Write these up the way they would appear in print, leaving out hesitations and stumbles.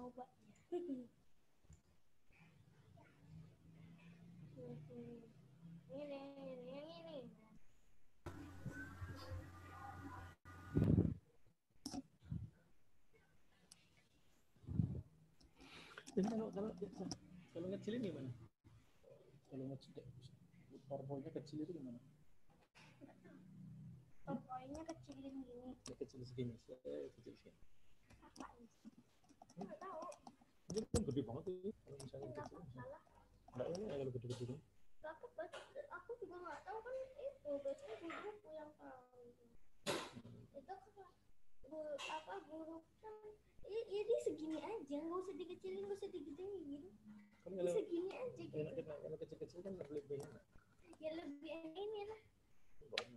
Ini kalau ngecilin gimana? Kalau ngecil, PowerPoint-nya kecil itu gimana? PowerPoint-nya kecilin gini. Kecil segini, kecil segini. Nggak tahu. Ini kan gede banget ini. Kalau misalnya kecil, nggak ini kalau gede-gede. Aku juga nggak tahu kan itu biasanya guruku yang tahu. Itu guru kan ini segini aja, nggak usah dikecilin, nggak usah digedein gitu. Kan segini aja gitu. Kalau kecil-kecil kan lebih enak. Ya lebih ini lah.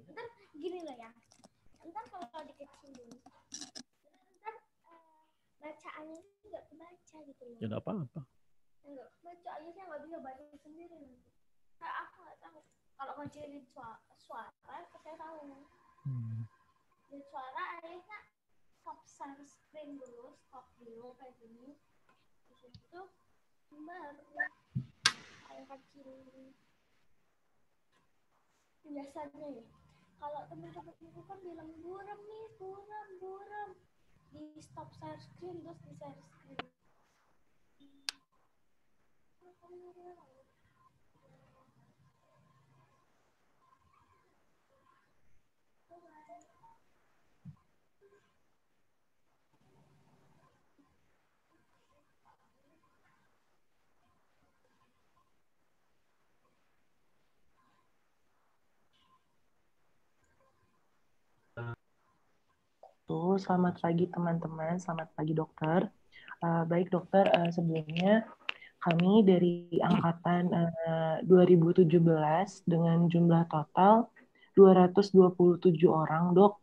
Ntar gini loh ya. Ntar kalau dikecilin, ntar bacaannya itu nggak kebaca gitu loh. Ya nggak apa-apa. Nggak baca, akhirnya nggak bisa baca sendiri nanti. Nah, aku nggak tahu. Kalau ngecilin suara saya tahu. Di suara akhirnya stop screen dulu, stop dulu kayak gini. Terus itu baru kayak kecil. Biasanya ya, kalau teman-teman itu kan bilang buram nih, buram. Di stop share screen terus di share screen. Selamat pagi teman-teman, selamat pagi dokter. Baik dokter, sebelumnya kami dari angkatan 2017 dengan jumlah total 227 orang dok.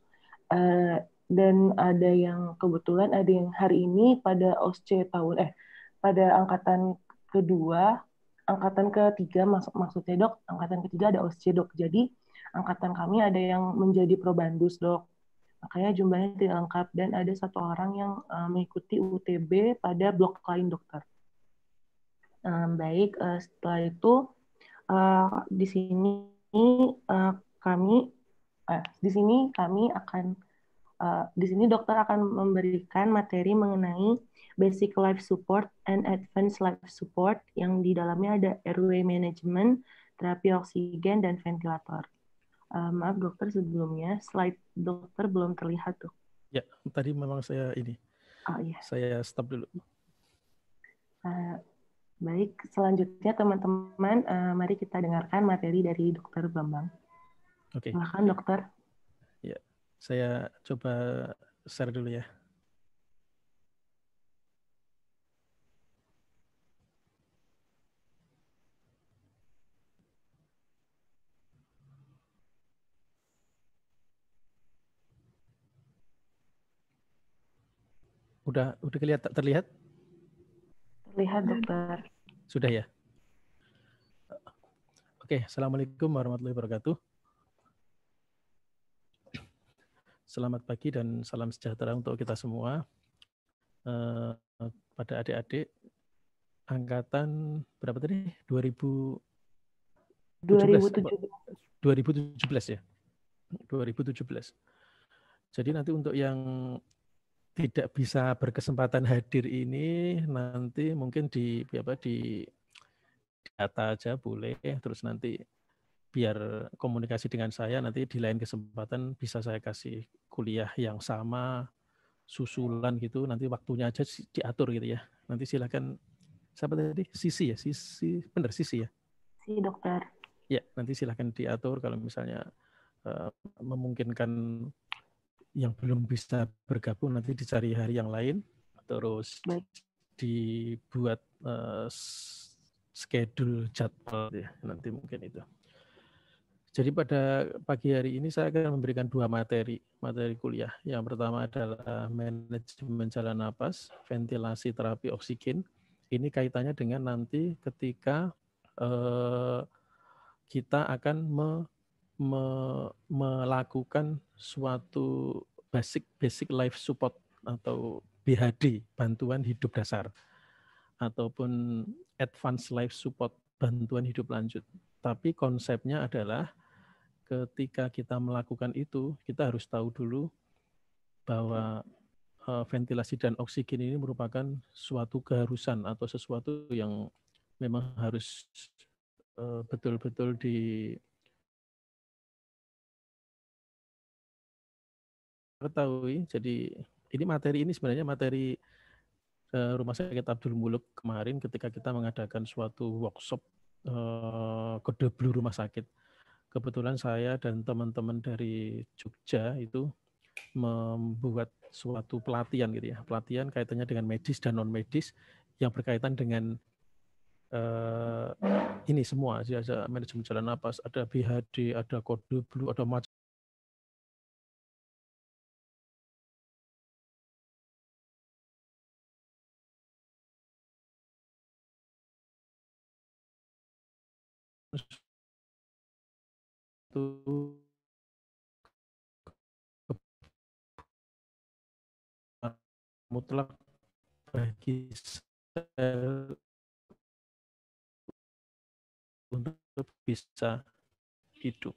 Dan ada yang kebetulan ada yang hari ini pada OSCE pada angkatan kedua, angkatan ketiga maksudnya dok, angkatan ketiga ada OSCE dok. Jadi angkatan kami ada yang menjadi probandus dok. Makanya jumlahnya tidak lengkap dan ada satu orang yang mengikuti UTB pada blok lain dokter. Baik, setelah itu di sini dokter akan memberikan materi mengenai basic life support and advanced life support yang di dalamnya ada airway management, terapi oksigen dan ventilator. Maaf dokter, sebelumnya slide dokter belum terlihat tuh. Ya, tadi memang saya ini. Oh iya. Saya stop dulu. Baik, selanjutnya teman-teman, mari kita dengarkan materi dari Dokter Bambang. Oke. Silakan dokter. Ya, saya coba share dulu ya. Udah terlihat? Terlihat dokter. Sudah ya? Oke, Assalamualaikum warahmatullahi wabarakatuh. Selamat pagi dan salam sejahtera untuk kita semua. Pada adik-adik angkatan berapa tadi? 2017 ya? 2017. Jadi nanti untuk yang tidak bisa berkesempatan hadir ini nanti mungkin di data aja boleh, terus nanti biar komunikasi dengan saya nanti di lain kesempatan bisa saya kasih kuliah yang sama susulan gitu, nanti waktunya aja diatur gitu ya. Nanti silakan siapa tadi? Sisi ya, benar Sisi ya. Si dokter. Ya, nanti silakan diatur kalau misalnya memungkinkan yang belum bisa bergabung nanti dicari hari yang lain, terus dibuat schedule jadwal ya, nanti mungkin itu. Jadi pada pagi hari ini saya akan memberikan dua materi kuliah. Yang pertama adalah manajemen jalan napas, ventilasi terapi oksigen. Ini kaitannya dengan nanti ketika kita akan melakukan suatu basic life support atau BHD, bantuan hidup dasar, ataupun advanced life support, bantuan hidup lanjut. Tapi konsepnya adalah ketika kita melakukan itu, kita harus tahu dulu bahwa ventilasi dan oksigen ini merupakan suatu keharusan atau sesuatu yang memang harus betul-betul diketahui. Jadi ini materi ini sebenarnya materi Rumah Sakit Abdul Muluk kemarin ketika kita mengadakan suatu workshop kode blue rumah sakit. Kebetulan saya dan teman-teman dari Jogja itu membuat suatu pelatihan gitu ya, pelatihan kaitannya dengan medis dan non medis yang berkaitan dengan ini semua, ada manajemen jalan napas, ada BHD, ada kode blue, ada macam itu mutlak bagi sel untuk bisa hidup.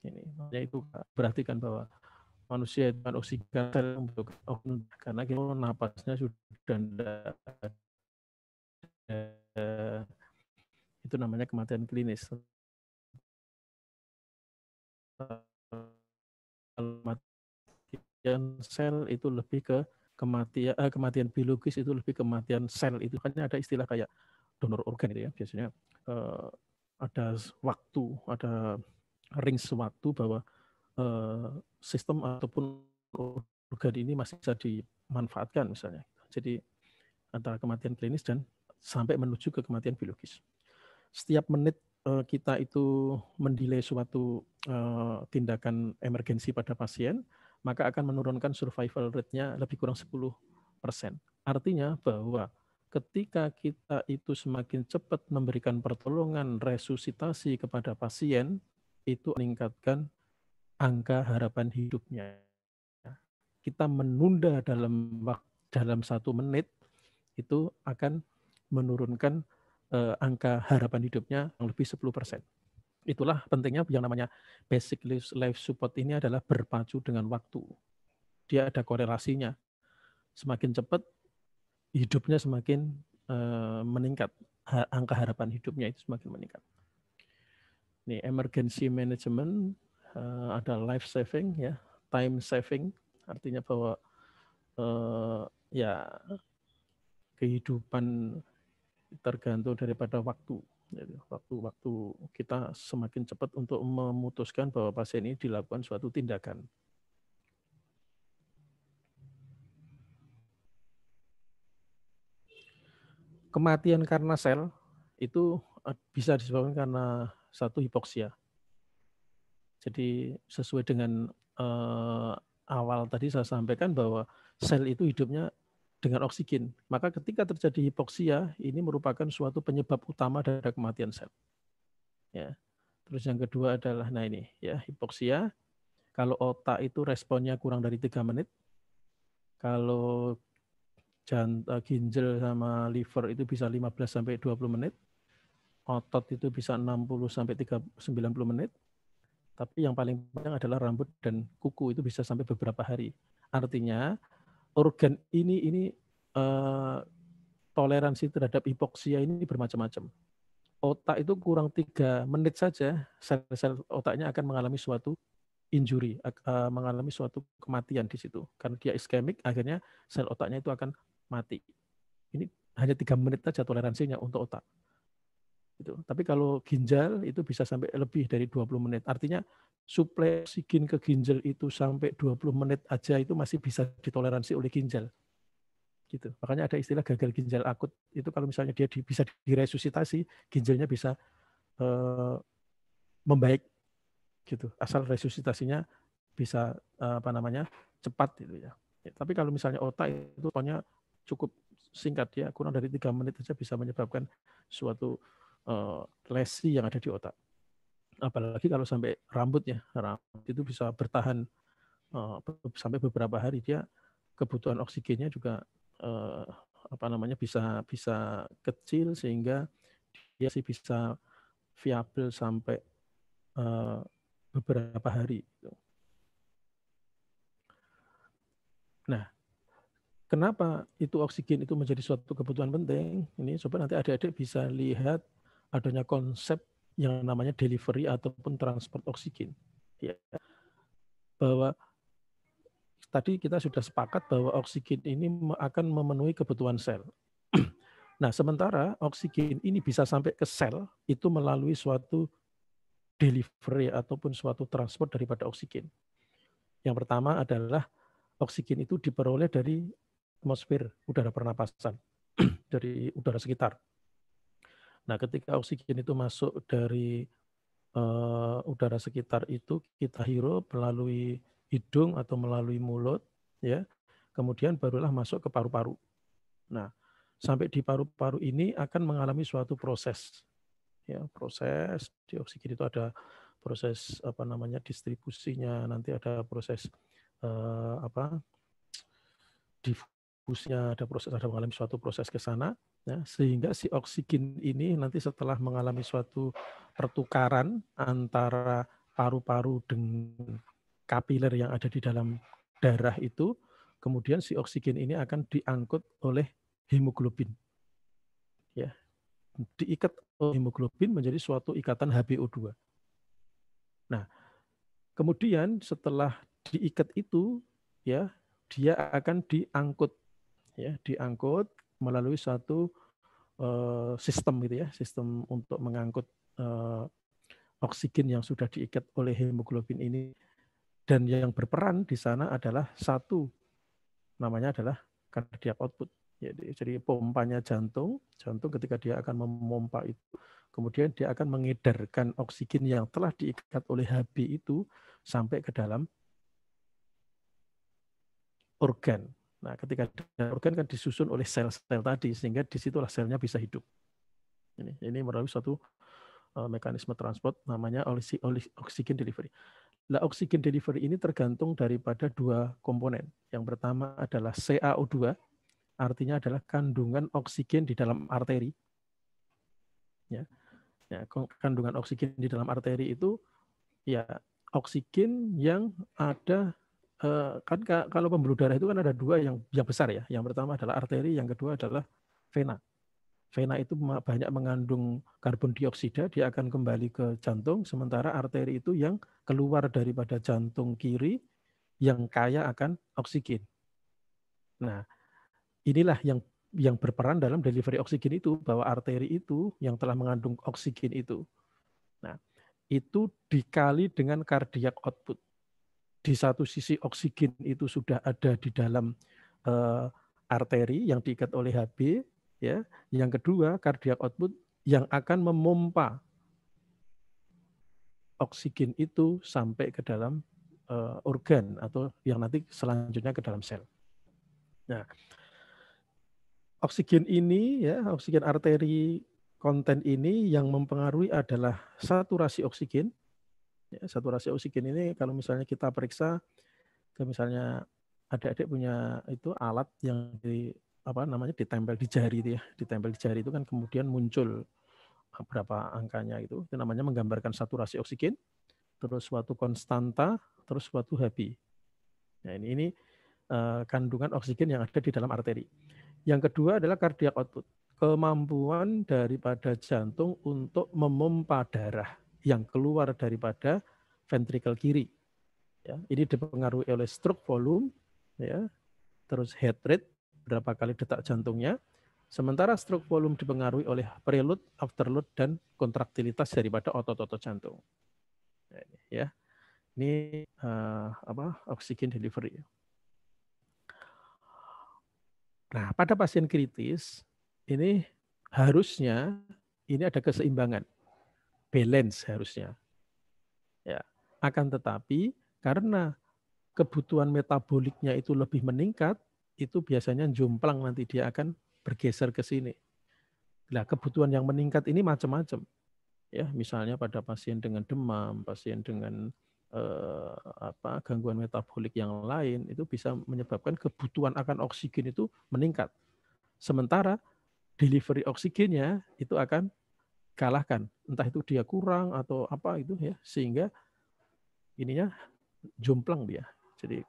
Ini itu berarti kan bahwa manusia itu kan oksigen untuk karena kita napasnya sudah tidak itu namanya kematian klinis. Kematian sel itu lebih ke kematian biologis, itu lebih kematian sel. Itu kan ada istilah kayak donor organ itu ya, biasanya ada waktu, ada range waktu bahwa sistem ataupun organ ini masih bisa dimanfaatkan misalnya. Jadi antara kematian klinis dan sampai menuju ke kematian biologis. Setiap menit kita itu mendelay suatu tindakan emergensi pada pasien, maka akan menurunkan survival rate-nya lebih kurang 10%. Artinya bahwa ketika kita itu semakin cepat memberikan pertolongan resusitasi kepada pasien, itu meningkatkan angka harapan hidupnya. Kita menunda dalam 1 menit, itu akan menurunkan angka harapan hidupnya yang lebih 10%. Itulah pentingnya yang namanya basic life support ini adalah berpacu dengan waktu. Dia ada korelasinya. Semakin cepat, hidupnya semakin meningkat. Angka harapan hidupnya itu semakin meningkat. Ini emergency management, ada life saving, ya, time saving, artinya bahwa ya kehidupan tergantung daripada waktu. Waktu kita semakin cepat untuk memutuskan bahwa pasien ini dilakukan suatu tindakan. Kematian karena sel itu bisa disebabkan karena satu hipoksia. Jadi sesuai dengan awal tadi saya sampaikan bahwa sel itu hidupnya dengan oksigen. Maka ketika terjadi hipoksia, ini merupakan suatu penyebab utama dari kematian sel. Ya. Terus yang kedua adalah, nah ini ya, hipoksia. Kalau otak itu responnya kurang dari 3 menit, kalau ginjal sama liver itu bisa 15-20 menit, otot itu bisa 60-90 menit, tapi yang paling penting adalah rambut dan kuku itu bisa sampai beberapa hari. Artinya organ ini toleransi terhadap hipoksia ini bermacam-macam. Otak itu kurang 3 menit saja, sel-sel otaknya akan mengalami suatu injury, mengalami suatu kematian di situ. Karena dia iskemik, akhirnya sel otaknya itu akan mati. Ini hanya 3 menit saja toleransinya untuk otak. Gitu. Tapi kalau ginjal itu bisa sampai lebih dari 20 menit. Artinya suplai oksigen ke ginjal itu sampai 20 menit aja itu masih bisa ditoleransi oleh ginjal. Gitu. Makanya ada istilah gagal ginjal akut. Itu kalau misalnya dia bisa diresusitasi, ginjalnya bisa membaik gitu. Asal resusitasinya bisa cepat gitu ya. Tapi kalau misalnya otak itu pokoknya cukup singkat ya, kurang dari 3 menit saja bisa menyebabkan suatu lesi yang ada di otak. Apalagi kalau sampai rambut ya, rambut itu bisa bertahan sampai beberapa hari, dia kebutuhan oksigennya juga bisa kecil sehingga dia sih bisa viabel sampai beberapa hari. Nah, kenapa itu oksigen itu menjadi suatu kebutuhan penting? Ini coba nanti adik-adik bisa lihat adanya konsep yang namanya delivery ataupun transport oksigen. Ya, bahwa tadi kita sudah sepakat bahwa oksigen ini akan memenuhi kebutuhan sel. Nah, sementara oksigen ini bisa sampai ke sel itu melalui suatu delivery ataupun suatu transport daripada oksigen. Yang pertama adalah oksigen itu diperoleh dari atmosfer, udara pernapasan, dari udara sekitar. Nah, ketika oksigen itu masuk dari udara sekitar itu kita hirup melalui hidung atau melalui mulut, ya, kemudian barulah masuk ke paru-paru. Nah, sampai di paru-paru ini akan mengalami suatu proses, ya, proses di oksigen itu ada proses distribusinya, nanti ada proses difusnya, ada mengalami suatu proses ke sana, ya, sehingga si oksigen ini nanti setelah mengalami suatu pertukaran antara paru-paru dengan kapiler yang ada di dalam darah itu, kemudian si oksigen ini akan diangkut oleh hemoglobin, ya, diikat oleh hemoglobin menjadi suatu ikatan HbO2. Nah, kemudian setelah diikat itu, ya, dia akan diangkut, ya, diangkut melalui satu sistem gitu ya, sistem untuk mengangkut oksigen yang sudah diikat oleh hemoglobin ini, dan yang berperan di sana adalah satu, namanya adalah cardiac output. Jadi pompanya jantung ketika dia akan memompa itu, kemudian dia akan mengedarkan oksigen yang telah diikat oleh Hb itu sampai ke dalam organ. Nah, ketika organ kan disusun oleh sel-sel tadi, sehingga disitulah selnya bisa hidup. Ini melalui suatu mekanisme transport namanya oksigen delivery. Nah, oksigen delivery ini tergantung daripada dua komponen. Yang pertama adalah CaO2, artinya adalah kandungan oksigen di dalam arteri. Ya, kandungan oksigen di dalam arteri itu ya oksigen yang ada, kan kalau pembuluh darah itu kan ada dua yang besar ya. Yang pertama adalah arteri, yang kedua adalah vena. Vena itu banyak mengandung karbon dioksida, dia akan kembali ke jantung, sementara arteri itu yang keluar daripada jantung kiri yang kaya akan oksigen. Nah, inilah yang berperan dalam delivery oksigen itu, bahwa arteri itu yang telah mengandung oksigen itu. Nah, itu dikali dengan cardiac output. Di satu sisi oksigen itu sudah ada di dalam arteri yang diikat oleh Hb, ya. Yang kedua, cardiac output yang akan memompa oksigen itu sampai ke dalam organ atau yang nanti selanjutnya ke dalam sel. Nah, oksigen ini, ya, oksigen arteri konten ini yang mempengaruhi adalah saturasi oksigen. Ya, saturasi oksigen ini kalau misalnya kita periksa, misalnya adik-adik punya itu alat yang ditempel di jari itu ya, ditempel di jari itu kan kemudian muncul berapa angkanya itu namanya menggambarkan saturasi oksigen, terus suatu konstanta, terus suatu Hb. Nah, ini kandungan oksigen yang ada di dalam arteri. Yang kedua adalah cardiac output, kemampuan daripada jantung untuk memompa darah yang keluar daripada ventrikel kiri. Ya, ini dipengaruhi oleh stroke volume, ya, terus heart rate, berapa kali detak jantungnya. Sementara stroke volume dipengaruhi oleh preload, afterload, dan kontraktilitas daripada otot-otot jantung. Ya, ini oksigen delivery. Nah, pada pasien kritis ini harusnya ini ada keseimbangan, balance harusnya. Ya, akan tetapi karena kebutuhan metaboliknya itu lebih meningkat, itu biasanya jomplang nanti dia akan bergeser ke sini. Nah, kebutuhan yang meningkat ini macam-macam. Ya, misalnya pada pasien dengan demam, pasien dengan gangguan metabolik yang lain, itu bisa menyebabkan kebutuhan akan oksigen itu meningkat. Sementara delivery oksigennya itu akan kalahkan, entah itu dia kurang atau apa itu ya, sehingga ininya jomplang dia. Jadi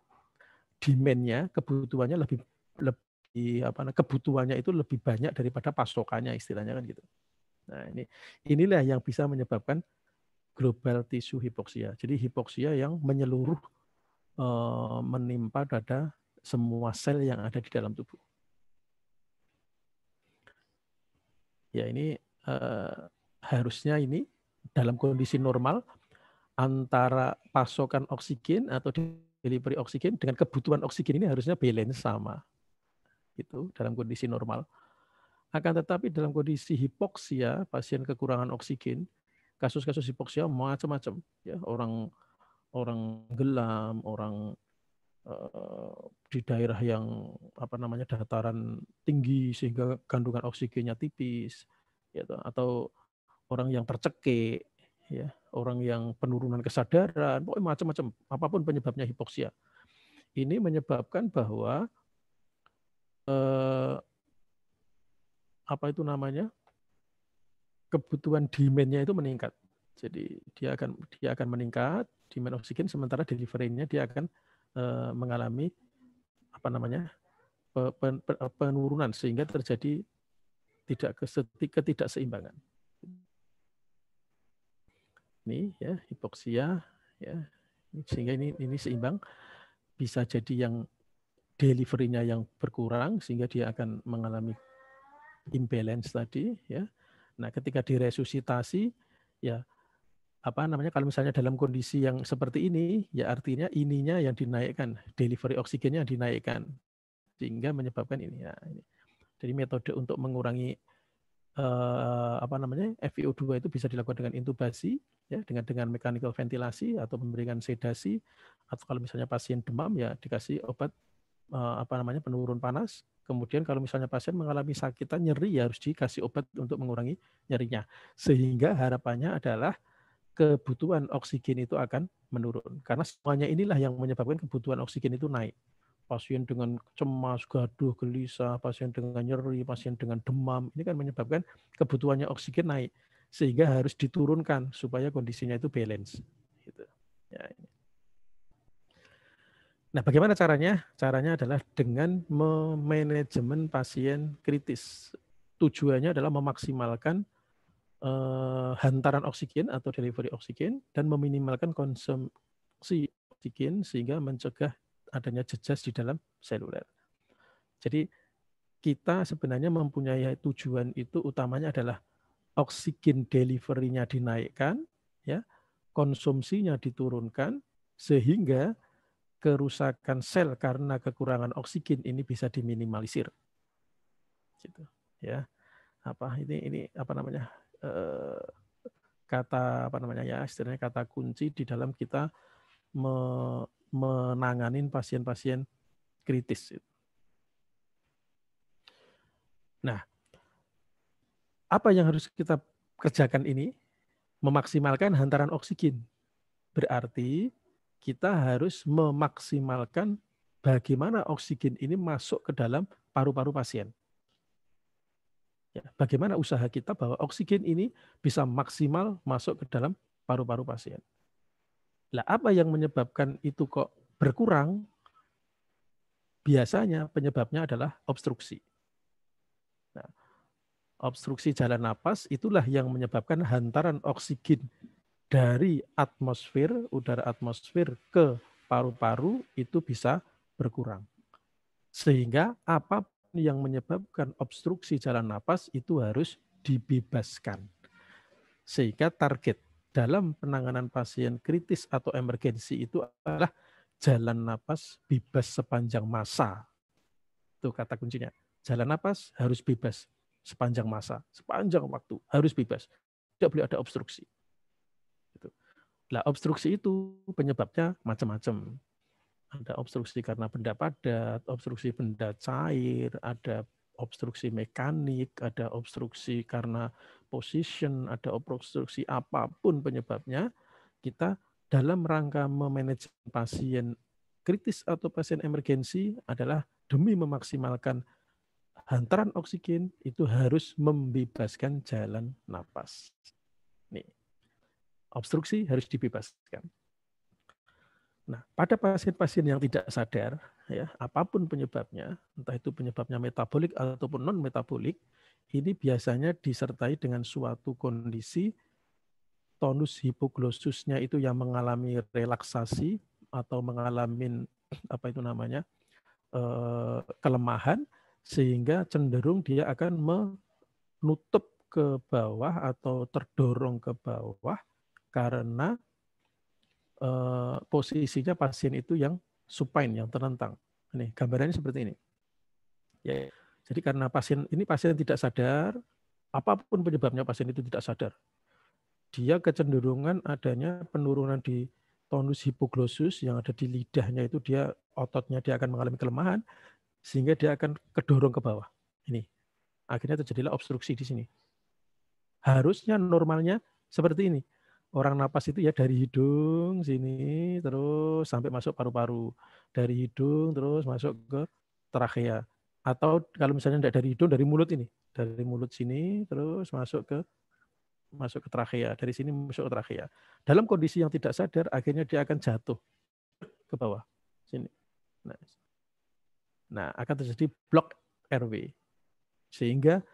demand-nya, kebutuhannya lebih kebutuhannya itu lebih banyak daripada pasokannya, istilahnya kan gitu. Nah, inilah yang bisa menyebabkan global tissue hipoksia. Jadi hipoksia yang menyeluruh menimpa pada semua sel yang ada di dalam tubuh. Ya, ini harusnya ini dalam kondisi normal antara pasokan oksigen atau delivery oksigen dengan kebutuhan oksigen ini harusnya balance sama. Itu dalam kondisi normal. Akan tetapi dalam kondisi hipoksia, pasien kekurangan oksigen, kasus-kasus hipoksia macam-macam, ya, orang gelam, orang di daerah yang dataran tinggi sehingga kandungan oksigennya tipis, ya, atau orang yang tercekik, ya, orang yang penurunan kesadaran, pokoknya macam-macam, apapun penyebabnya hipoksia. Ini menyebabkan bahwa kebutuhan demand-nya itu meningkat. Jadi dia akan meningkat demand oksigen, sementara delivery-nya dia akan mengalami penurunan sehingga terjadi ketidakseimbangan. Ini ya hipoksia ya, sehingga ini seimbang, bisa jadi yang delivery-nya yang berkurang sehingga dia akan mengalami imbalance tadi ya. Nah, ketika diresusitasi ya kalau misalnya dalam kondisi yang seperti ini ya artinya ininya yang dinaikkan, delivery oksigennya dinaikkan sehingga menyebabkan ini ya. Jadi metode untuk mengurangi FiO2 itu bisa dilakukan dengan intubasi ya, dengan mechanical ventilasi atau memberikan sedasi, atau kalau misalnya pasien demam ya dikasih obat penurun panas. Kemudian kalau misalnya pasien mengalami sakitan nyeri ya harus dikasih obat untuk mengurangi nyerinya. Sehingga harapannya adalah kebutuhan oksigen itu akan menurun. Karena semuanya inilah yang menyebabkan kebutuhan oksigen itu naik. Pasien dengan cemas, gaduh, gelisah, pasien dengan nyeri, pasien dengan demam, ini kan menyebabkan kebutuhannya oksigen naik. Sehingga harus diturunkan supaya kondisinya itu balance. Gitu. Ya, ini. Nah, bagaimana caranya? Caranya adalah dengan memanajemen pasien kritis. Tujuannya adalah memaksimalkan hantaran oksigen atau delivery oksigen dan meminimalkan konsumsi oksigen sehingga mencegah adanya jejas di dalam seluler. Jadi kita sebenarnya mempunyai tujuan itu utamanya adalah oksigen delivery-nya dinaikkan, ya, konsumsinya diturunkan sehingga kerusakan sel karena kekurangan oksigen ini bisa diminimalisir. Gitu, ya. Istilahnya kata kunci di dalam kita menanganin pasien-pasien kritis. Nah, apa yang harus kita kerjakan ini? Memaksimalkan hantaran oksigen. Berarti kita harus memaksimalkan bagaimana oksigen ini masuk ke dalam paru-paru pasien. Ya, bagaimana usaha kita bahwa oksigen ini bisa maksimal masuk ke dalam paru-paru pasien. Lah, apa yang menyebabkan itu kok berkurang? Biasanya penyebabnya adalah obstruksi. Nah, obstruksi jalan napas itulah yang menyebabkan hantaran oksigen dari udara atmosfer ke paru-paru itu bisa berkurang. Sehingga apapun yang menyebabkan obstruksi jalan napas itu harus dibebaskan. Sehingga target dalam penanganan pasien kritis atau emergensi itu adalah jalan napas bebas sepanjang masa. Itu kata kuncinya. Jalan napas harus bebas sepanjang masa, sepanjang waktu harus bebas. Tidak boleh ada obstruksi. Nah, obstruksi itu penyebabnya macam-macam. Ada obstruksi karena benda padat, obstruksi benda cair, ada obstruksi mekanik, ada obstruksi karena position, ada obstruksi apapun penyebabnya, kita dalam rangka memanage pasien kritis atau pasien emergensi adalah demi memaksimalkan hantaran oksigen itu harus membebaskan jalan napas. Nih, obstruksi harus dibebaskan. Nah, pada pasien-pasien yang tidak sadar, ya, apapun penyebabnya, entah itu penyebabnya metabolik ataupun non-metabolik, ini biasanya disertai dengan suatu kondisi tonus hipoglossusnya itu yang mengalami relaksasi atau mengalami kelemahan, sehingga cenderung dia akan menutup ke bawah atau terdorong ke bawah karena posisinya pasien itu yang supine, yang terlentang. Ini gambarannya seperti ini. Ya, jadi karena pasien tidak sadar, apapun penyebabnya pasien itu tidak sadar, dia kecenderungan adanya penurunan di tonus hipoglossus yang ada di lidahnya itu, dia ototnya dia akan mengalami kelemahan sehingga dia akan kedorong ke bawah. Ini akhirnya terjadilah obstruksi di sini. Harusnya normalnya seperti ini. Orang napas itu ya dari hidung sini terus sampai masuk paru-paru, dari hidung terus masuk ke trakea, atau kalau misalnya tidak dari hidung, dari mulut ini, dari mulut sini terus masuk ke trakea, dari sini masuk ke trakea. Dalam kondisi yang tidak sadar, akhirnya dia akan jatuh ke bawah sini. Nah, akan terjadi blok airway sehingga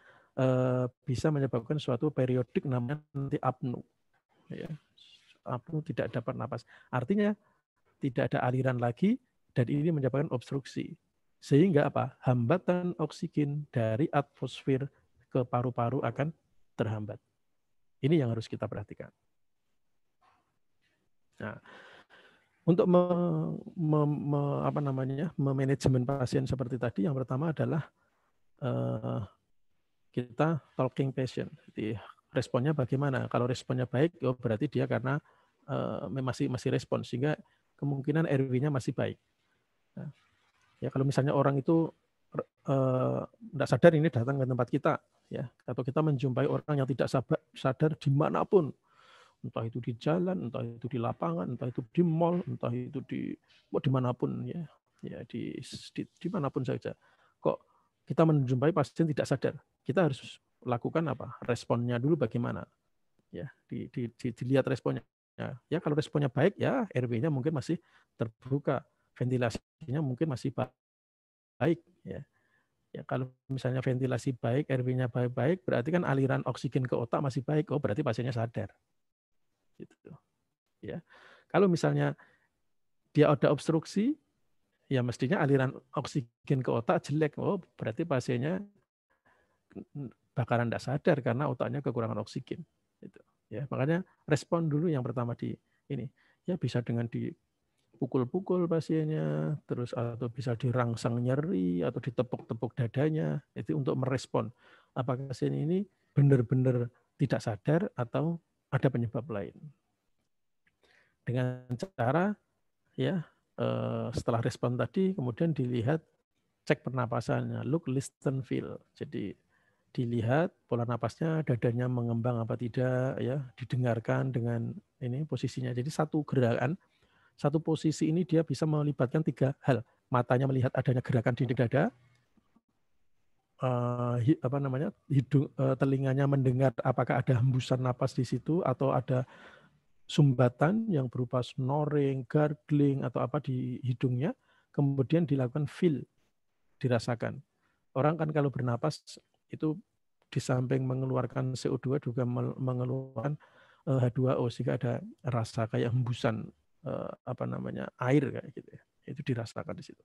bisa menyebabkan suatu periodik namanya nanti apnu. Ya, apnu, tidak dapat napas. Artinya tidak ada aliran lagi dan ini menyebabkan obstruksi. Sehingga apa? Hambatan oksigen dari atmosfer ke paru-paru akan terhambat. Ini yang harus kita perhatikan. Nah, untuk memanajemen pasien seperti tadi, yang pertama adalah kita talking patient. Jadi responnya bagaimana? Kalau responnya baik, oh berarti dia karena masih respon, sehingga kemungkinan RW-nya masih baik. Nah, ya kalau misalnya orang itu tidak sadar ini datang ke tempat kita, ya, atau kita menjumpai orang yang tidak sadar dimanapun, entah itu di jalan, entah itu di lapangan, entah itu di mall, entah itu dimanapun, ya dimanapun saja. Kok kita menjumpai pasien tidak sadar, kita harus lakukan apa? Responnya dulu bagaimana? Ya, dilihat responnya. Ya, kalau responnya baik, ya RW-nya mungkin masih terbuka, ventilasinya mungkin masih baik. Ya, kalau misalnya ventilasi baik, RW-nya baik, berarti kan aliran oksigen ke otak masih baik. Oh, berarti pasiennya sadar. Gitu. Ya, kalau misalnya dia ada obstruksi, ya mestinya aliran oksigen ke otak jelek. Oh, berarti pasiennya bakalan tidak sadar karena otaknya kekurangan oksigen. Gitu. Ya, makanya respon dulu yang pertama di ini. Ya, bisa dengan dipukul-pukul pasiennya, terus atau bisa dirangsang nyeri atau ditepuk-tepuk dadanya, itu untuk merespon apakah pasien ini benar-benar tidak sadar atau ada penyebab lain. Dengan cara ya setelah respon tadi kemudian dilihat cek pernapasannya, look, listen, feel. Jadi dilihat pola napasnya, dadanya mengembang apa tidak, ya, didengarkan dengan ini posisinya. Jadi satu gerakan, satu posisi ini dia bisa melibatkan 3 hal. Matanya melihat adanya gerakan dinding dada, hidung, telinganya mendengar apakah ada hembusan napas di situ atau ada sumbatan yang berupa snoring, gargling atau apa di hidungnya, kemudian dilakukan feel, dirasakan. Orang kan kalau bernapas itu di samping mengeluarkan CO2 juga mengeluarkan H2O, sehingga ada rasa kayak hembusan air kayak gitu ya. Itu dirasakan di situ.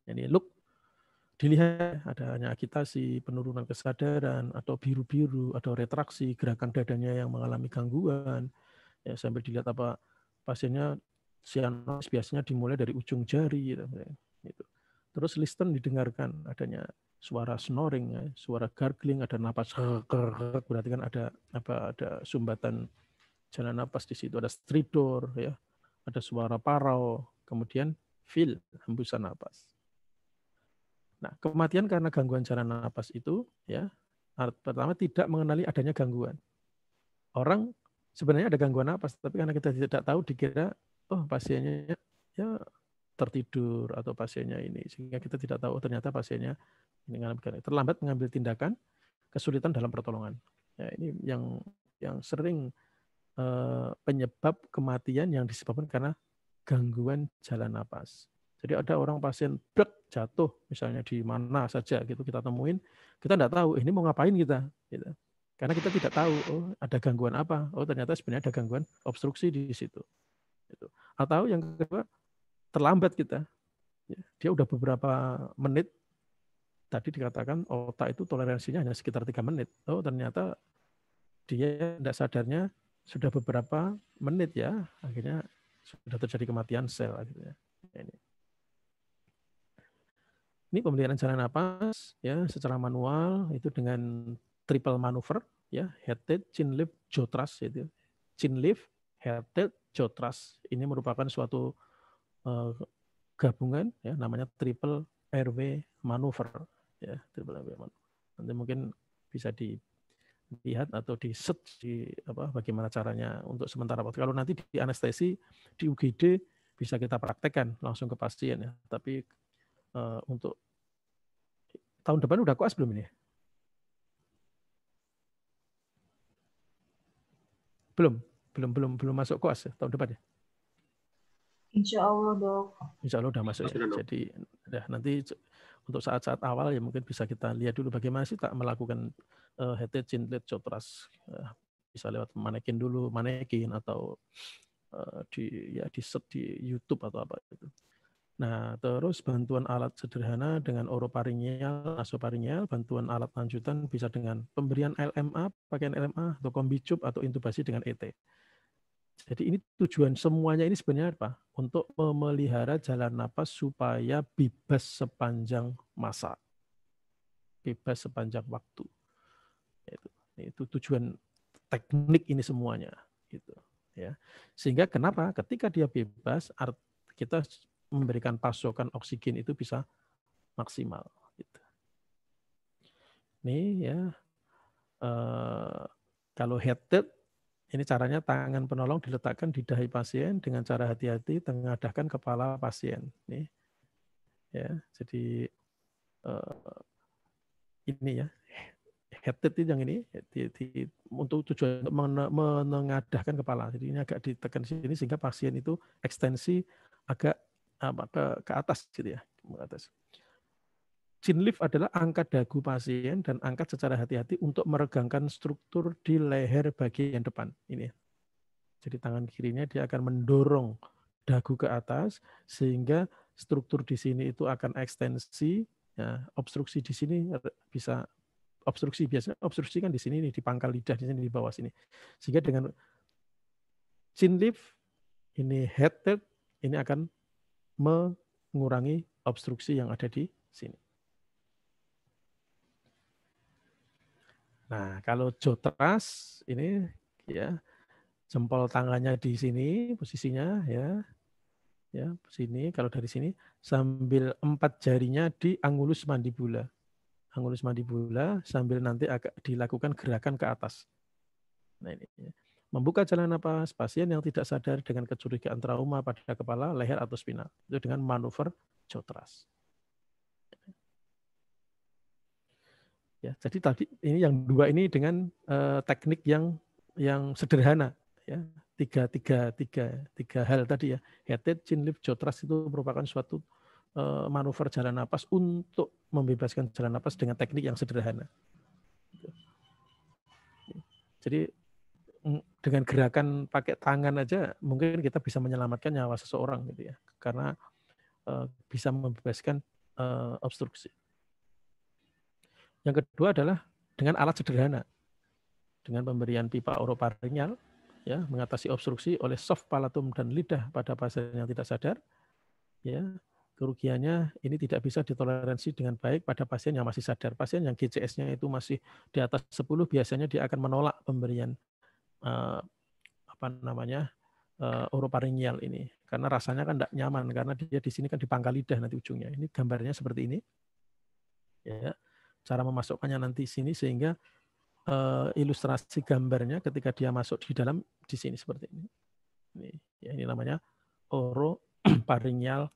Jadi look, dilihat adanya agitasi, penurunan kesadaran atau biru-biru, atau retraksi, gerakan dadanya yang mengalami gangguan. Ya, sambil dilihat apa pasiennya sianosis biasanya dimulai dari ujung jari gitu. Terus listen, didengarkan adanya suara snoring, ya, suara gargling, ada napas berarti kan ada sumbatan jalan napas di situ, ada stridor, ya, ada suara parau, kemudian feel, hembusan napas. Nah, kematian karena gangguan jalan napas itu, ya, pertama tidak mengenali adanya gangguan. Orang sebenarnya ada gangguan napas, tapi karena kita tidak tahu dikira oh pasiennya ya tertidur atau pasiennya ini, sehingga kita tidak tahu ternyata pasiennya ini terlambat mengambil tindakan, kesulitan dalam pertolongan. Ya, ini yang sering penyebab kematian yang disebabkan karena gangguan jalan napas. Jadi ada orang pasien jatuh misalnya di mana saja gitu kita temuin, kita tidak tahu ini mau ngapain kita, gitu. Karena kita tidak tahu oh ada gangguan apa, oh ternyata sebenarnya ada gangguan obstruksi di situ. Gitu. Atau yang kedua terlambat kita, dia udah beberapa menit. Tadi dikatakan otak itu toleransinya hanya sekitar 3 menit. Oh ternyata dia tidak sadarnya sudah beberapa menit ya, akhirnya sudah terjadi kematian sel. Akhirnya. Ini pemeliharaan jalan napas ya secara manual itu dengan triple manuver ya, head tilt, chin lift, jaw thrust itu. Chin lift, head tilt, jaw thrust. Ini merupakan suatu gabungan ya namanya triple airway manuver ya, triple airway manuver. Nanti mungkin bisa dilihat atau di search di bagaimana caranya untuk sementara waktu. Kalau nanti di anestesi di UGD bisa kita praktekkan langsung ke pasien ya. Tapi untuk tahun depan udah koas belum ini? Belum masuk koas ya, tahun depan ya? Insya Allah dok. Insya Allah udah masuk ya. Jadi nanti untuk saat-saat awal ya mungkin bisa kita lihat dulu bagaimana sih tak melakukan head tilt, chin lift, jaw thrust. Bisa lewat manekin atau di set di YouTube atau apa itu. Nah, terus bantuan alat sederhana dengan oroparingeal, nasoparingeal, bantuan alat lanjutan bisa dengan pemberian LMA, pakaian LMA, atau kombicup, atau intubasi dengan ET. Jadi ini tujuan semuanya ini sebenarnya apa? Untuk memelihara jalan napas supaya bebas sepanjang masa. Bebas sepanjang waktu. Itu tujuan teknik ini semuanya. Gitu. Ya. Sehingga kenapa? Ketika dia bebas, kita memberikan pasokan oksigen itu bisa maksimal. Gitu. Ini ya, kalau head tilt, ini caranya tangan penolong diletakkan di dahi pasien dengan cara hati-hati tengadahkan kepala pasien. Nih, ya, jadi ini ya, head tilt itu yang ini untuk tujuan menengadahkan kepala. Jadi ini agak ditekan di sini sehingga pasien itu ekstensi agak ke atas gitu ya, ke atas. Chin lift adalah angkat dagu pasien dan angkat secara hati-hati untuk meregangkan struktur di leher bagian depan. Ini. Jadi tangan kirinya dia akan mendorong dagu ke atas sehingga struktur di sini itu akan ekstensi. Ya, obstruksi di sini bisa obstruksi biasanya obstruksi kan di sini nih di pangkal lidah di sini di bawah sini. Sehingga dengan chin lift ini head tilt ini akan mengurangi obstruksi yang ada di sini. Nah, kalau jaw thrust ini ya jempol tangannya di sini posisinya ya sini kalau dari sini sambil 4 jarinya di angulus mandibula. Angulus mandibula sambil nanti agak dilakukan gerakan ke atas. Nah ini membuka jalan napas pasien yang tidak sadar dengan kecurigaan trauma pada kepala, leher atau spinal. Itu dengan manuver jaw thrust. Ya, jadi tadi ini yang dua ini dengan teknik yang sederhana ya. Tiga hal tadi ya. Head tilt, chin lift, jaw thrust itu merupakan suatu manuver jalan napas untuk membebaskan jalan napas dengan teknik yang sederhana. Jadi dengan gerakan pakai tangan aja mungkin kita bisa menyelamatkan nyawa seseorang gitu ya. Karena bisa membebaskan obstruksi. Yang kedua adalah dengan alat sederhana. Dengan pemberian pipa oroparingeal ya, mengatasi obstruksi oleh soft palatum dan lidah pada pasien yang tidak sadar. Ya, kerugiannya ini tidak bisa ditoleransi dengan baik pada pasien yang masih sadar. Pasien yang GCS-nya itu masih di atas 10 biasanya dia akan menolak pemberian oroparingeal ini karena rasanya kan tidak nyaman karena dia di sini kan di pangkal lidah nanti ujungnya. Ini gambarnya seperti ini. Ya. Cara memasukkannya nanti sini sehingga ilustrasi gambarnya ketika dia masuk di dalam di sini seperti ini. Ini namanya oroparingeal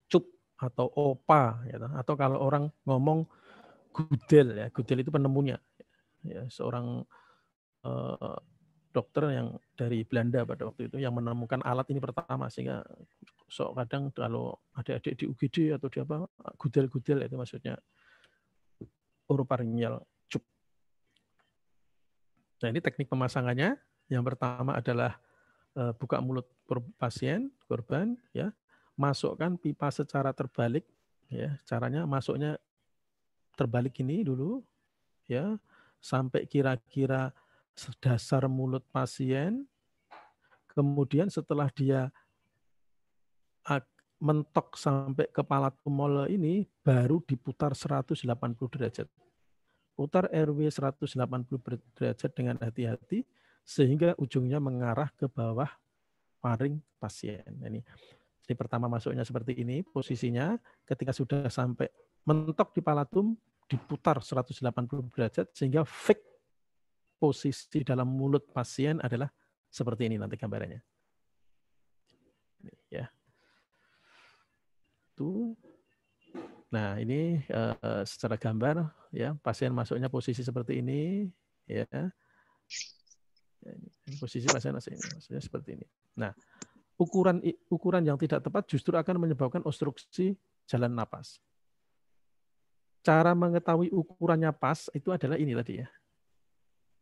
cup atau opa, ya, atau kalau orang ngomong Gudel, ya, Gudel itu penemunya, ya, seorang dokter yang dari Belanda pada waktu itu yang menemukan alat ini pertama, sehingga kadang kalau adik-adik di UGD atau di apa Gudel itu maksudnya oroparingeal cup. Nah, ini teknik pemasangannya. Yang pertama adalah buka mulut pasien korban, ya, masukkan pipa secara terbalik, ya, caranya masuknya terbalik ini dulu, ya, sampai kira-kira dasar mulut pasien. Kemudian setelah dia mentok sampai kepala tumor ini, baru diputar 180 derajat. Putar RW 180 derajat dengan hati-hati sehingga ujungnya mengarah ke bawah paring pasien. Ini jadi pertama masuknya seperti ini posisinya, ketika sudah sampai mentok di palatum diputar 180 derajat sehingga fix posisi dalam mulut pasien adalah seperti ini nanti gambarannya. Ini, ya. Tuh. Nah, ini secara gambar, ya, pasien masuknya posisi seperti ini, ya. Ini posisi pasien maksudnya seperti ini. Nah, ukuran yang tidak tepat justru akan menyebabkan obstruksi jalan napas. Cara mengetahui ukurannya pas itu adalah ini tadi, ya.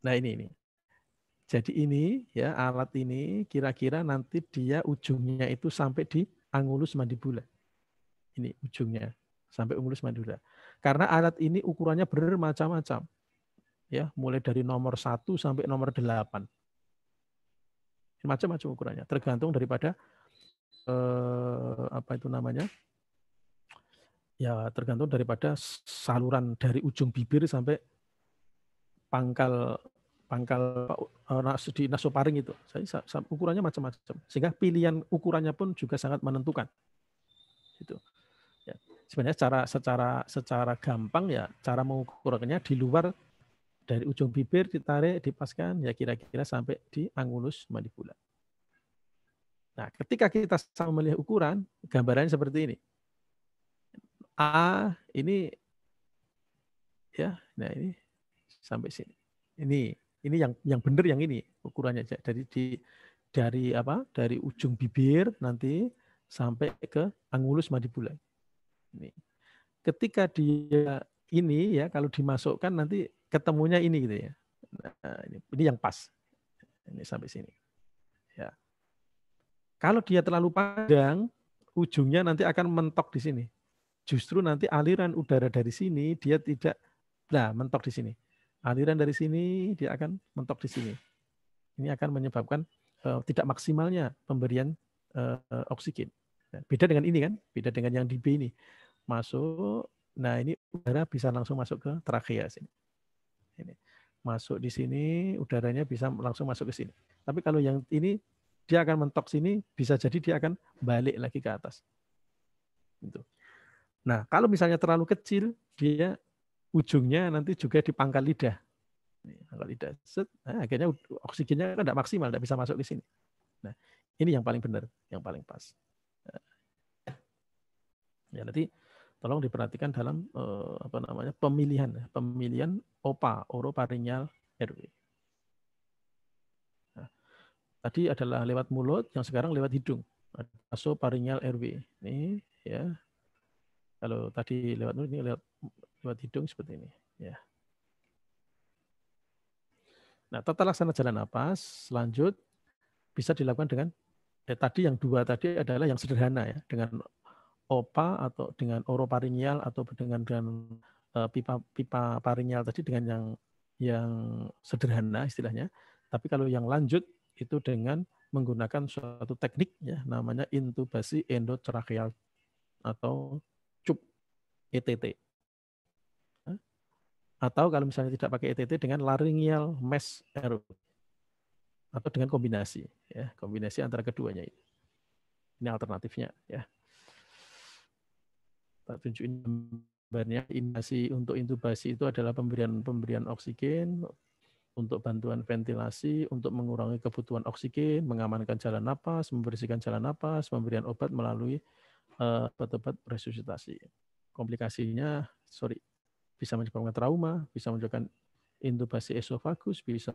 Nah, ini. Jadi ini, ya, alat ini kira-kira nanti dia ujungnya itu sampai di angulus mandibula. Ini ujungnya sampai angulus mandibula. Karena alat ini ukurannya bermacam-macam. Ya, mulai dari nomor 1 sampai nomor 8. Macam-macam ukurannya, tergantung daripada apa itu namanya? Ya, tergantung daripada saluran dari ujung bibir sampai pangkal di nasofaring itu. Ukurannya macam-macam. Sehingga pilihan ukurannya pun juga sangat menentukan. Gitu. Ya. Sebenarnya secara gampang, ya, cara mengukurnya di luar dari ujung bibir ditarik, dipaskan, ya kira-kira sampai di angulus mandibula. Nah, ketika kita sama melihat ukuran, gambarannya seperti ini. A ini, ya, nah ini sampai sini. Ini yang benar yang ini ukurannya, dari ujung bibir nanti sampai ke angulus mandibula. Ini. Ketika dia ini, ya, kalau dimasukkan nanti ketemunya ini gitu, ya. Nah, ini yang pas. Ini sampai sini. Ya. Kalau dia terlalu panjang, ujungnya nanti akan mentok di sini. Justru nanti aliran udara dari sini dia tidak mentok di sini. Aliran dari sini dia akan mentok di sini. Ini akan menyebabkan tidak maksimalnya pemberian oksigen. Nah, beda dengan ini kan, beda dengan yang di B ini. Masuk, nah ini udara bisa langsung masuk ke trakea sini. Ini. Masuk di sini, udaranya bisa langsung masuk ke sini. Tapi kalau yang ini dia akan mentok sini, bisa jadi dia akan balik lagi ke atas. Gitu. Nah, kalau misalnya terlalu kecil, dia ujungnya nanti juga di pangkal lidah. Pangkal lidah. Nah, akhirnya oksigennya kan tidak maksimal, tidak bisa masuk di sini. Nah, ini yang paling benar, yang paling pas. Ya, nanti tolong diperhatikan dalam pemilihan OPA, oroparingeal airway. Nah, tadi adalah lewat mulut, yang sekarang lewat hidung. Nasoparingeal airway. Ini, ya. Kalau tadi lewat mulut, ini lewat hidung seperti ini, ya. Nah, tata laksana jalan napas lanjut bisa dilakukan dengan tadi yang dua tadi adalah yang sederhana, ya, dengan OPA atau dengan oroparingeal atau dengan pipa paringeal tadi dengan yang sederhana istilahnya. Tapi kalau yang lanjut itu dengan menggunakan suatu teknik, ya, namanya intubasi endotracheal atau CUP ETT. Atau kalau misalnya tidak pakai ETT dengan laryngeal mesh airway atau dengan kombinasi, ya, kombinasi antara keduanya ini. Ini alternatifnya, ya. Tak tunjukin Sebenarnya untuk intubasi itu adalah pemberian oksigen, untuk bantuan ventilasi, untuk mengurangi kebutuhan oksigen, mengamankan jalan napas, membersihkan jalan napas, pemberian obat melalui obat-obat resusitasi. Komplikasinya, bisa menyebabkan trauma, bisa menyebabkan intubasi esofagus, bisa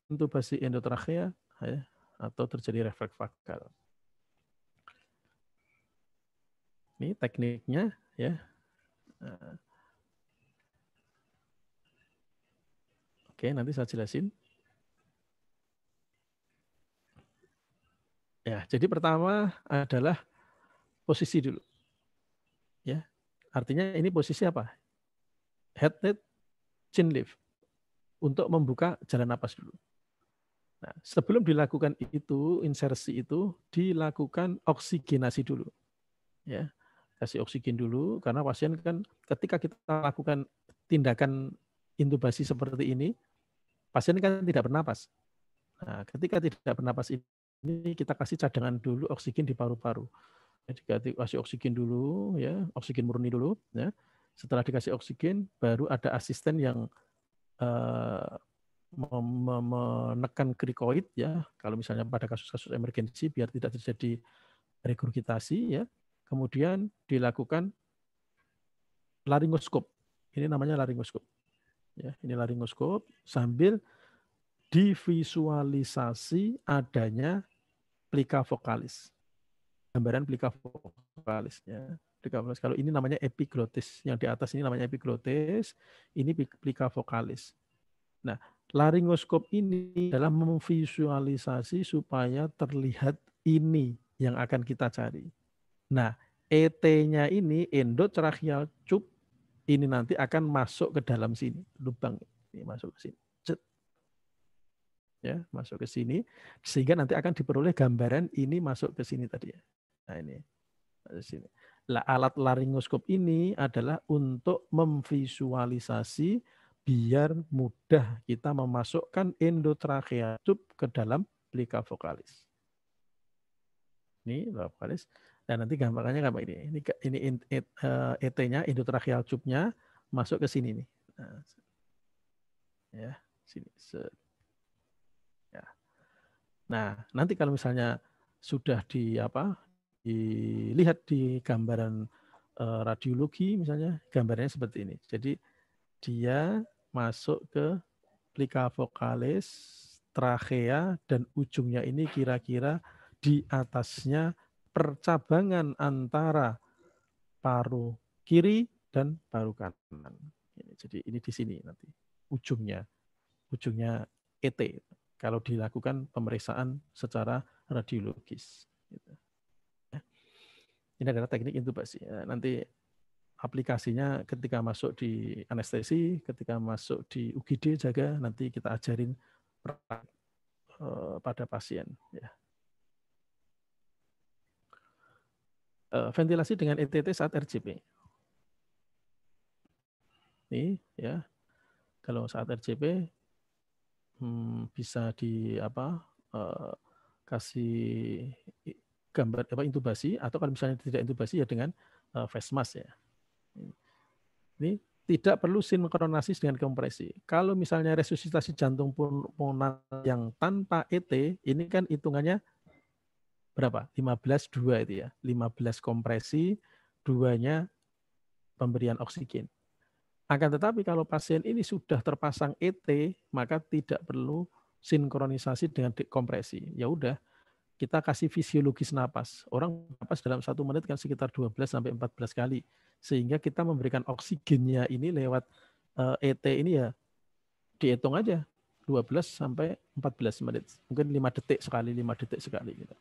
intubasi endotrachea, ya, atau terjadi refleks vagal. Ini tekniknya, ya. Oke, nanti saya jelasin. Ya, jadi pertama adalah posisi dulu. Ya. Artinya ini posisi apa? Head lift, chin lift. Untuk membuka jalan napas dulu. Nah, sebelum dilakukan itu, insersi itu dilakukan oksigenasi dulu. Ya. Kasih oksigen dulu karena pasien kan ketika kita lakukan tindakan intubasi seperti ini, pasien kan tidak bernapas. Nah, ketika tidak bernapas ini kita kasih cadangan dulu oksigen di paru-paru. Jadi kasih oksigen dulu, ya, oksigen murni dulu. Ya. Setelah dikasih oksigen, baru ada asisten yang menekan krikoid, ya. Kalau misalnya pada kasus-kasus emergensi biar tidak terjadi regurgitasi, ya. Kemudian dilakukan laryngoskop. Ini namanya laryngoskop. Ya, ini laryngoskop sambil divisualisasi adanya plika vokalis. Gambaran plika vokalis, ya. Kalau ini namanya epiglotis, yang di atas ini namanya epiglotis, ini plika vokalis. Nah, laryngoskop ini adalah memvisualisasi supaya terlihat ini yang akan kita cari. Nah, ET-nya ini endotracheal tube ini nanti akan masuk ke dalam sini, lubang ini masuk ke sini. Ya, masuk ke sini sehingga nanti akan diperoleh gambaran ini masuk ke sini tadi ya. Nah, ini masuk sini. Lah, alat laryngoskop ini adalah untuk memvisualisasi biar mudah kita memasukkan endotracheal tube ke dalam plika vokalis. Ini plika vokalis. Dan nanti gambarannya kayak ini. Ini ET-nya, endotracheal tube-nya masuk ke sini nih. Nah, ya, sini. Ya. Nah, nanti kalau misalnya sudah dilihat di gambaran radiologi misalnya, gambarnya seperti ini. Jadi dia masuk ke plika vokalis, trachea, dan ujungnya ini kira-kira di atasnya percabangan antara paru kiri dan paru kanan. Jadi ini di sini nanti ujungnya ET kalau dilakukan pemeriksaan secara radiologis. Ini adalah teknik intubasi. Nanti aplikasinya ketika masuk di anestesi, ketika masuk di UGD jaga, nanti kita ajarin pada pasien. Ya. Ventilasi dengan ETT saat RCP. Ini ya, kalau saat RCP bisa kasih gambar intubasi, atau kalau misalnya tidak intubasi ya dengan face mask ya. Ini tidak perlu sinkronasi dengan kompresi. Kalau misalnya resusitasi jantung pulmoner yang tanpa ET, ini kan hitungannya berapa? 15-2 itu ya. 15 kompresi, 2-nya pemberian oksigen. Akan tetapi kalau pasien ini sudah terpasang ET, maka tidak perlu sinkronisasi dengan kompresi. Ya udah, kita kasih fisiologis napas. Orang napas dalam 1 menit kan sekitar 12-14 kali. Sehingga kita memberikan oksigennya ini lewat ET ini ya dihitung aja 12-14 menit. Mungkin 5 detik sekali, 5 detik sekali. Gitu.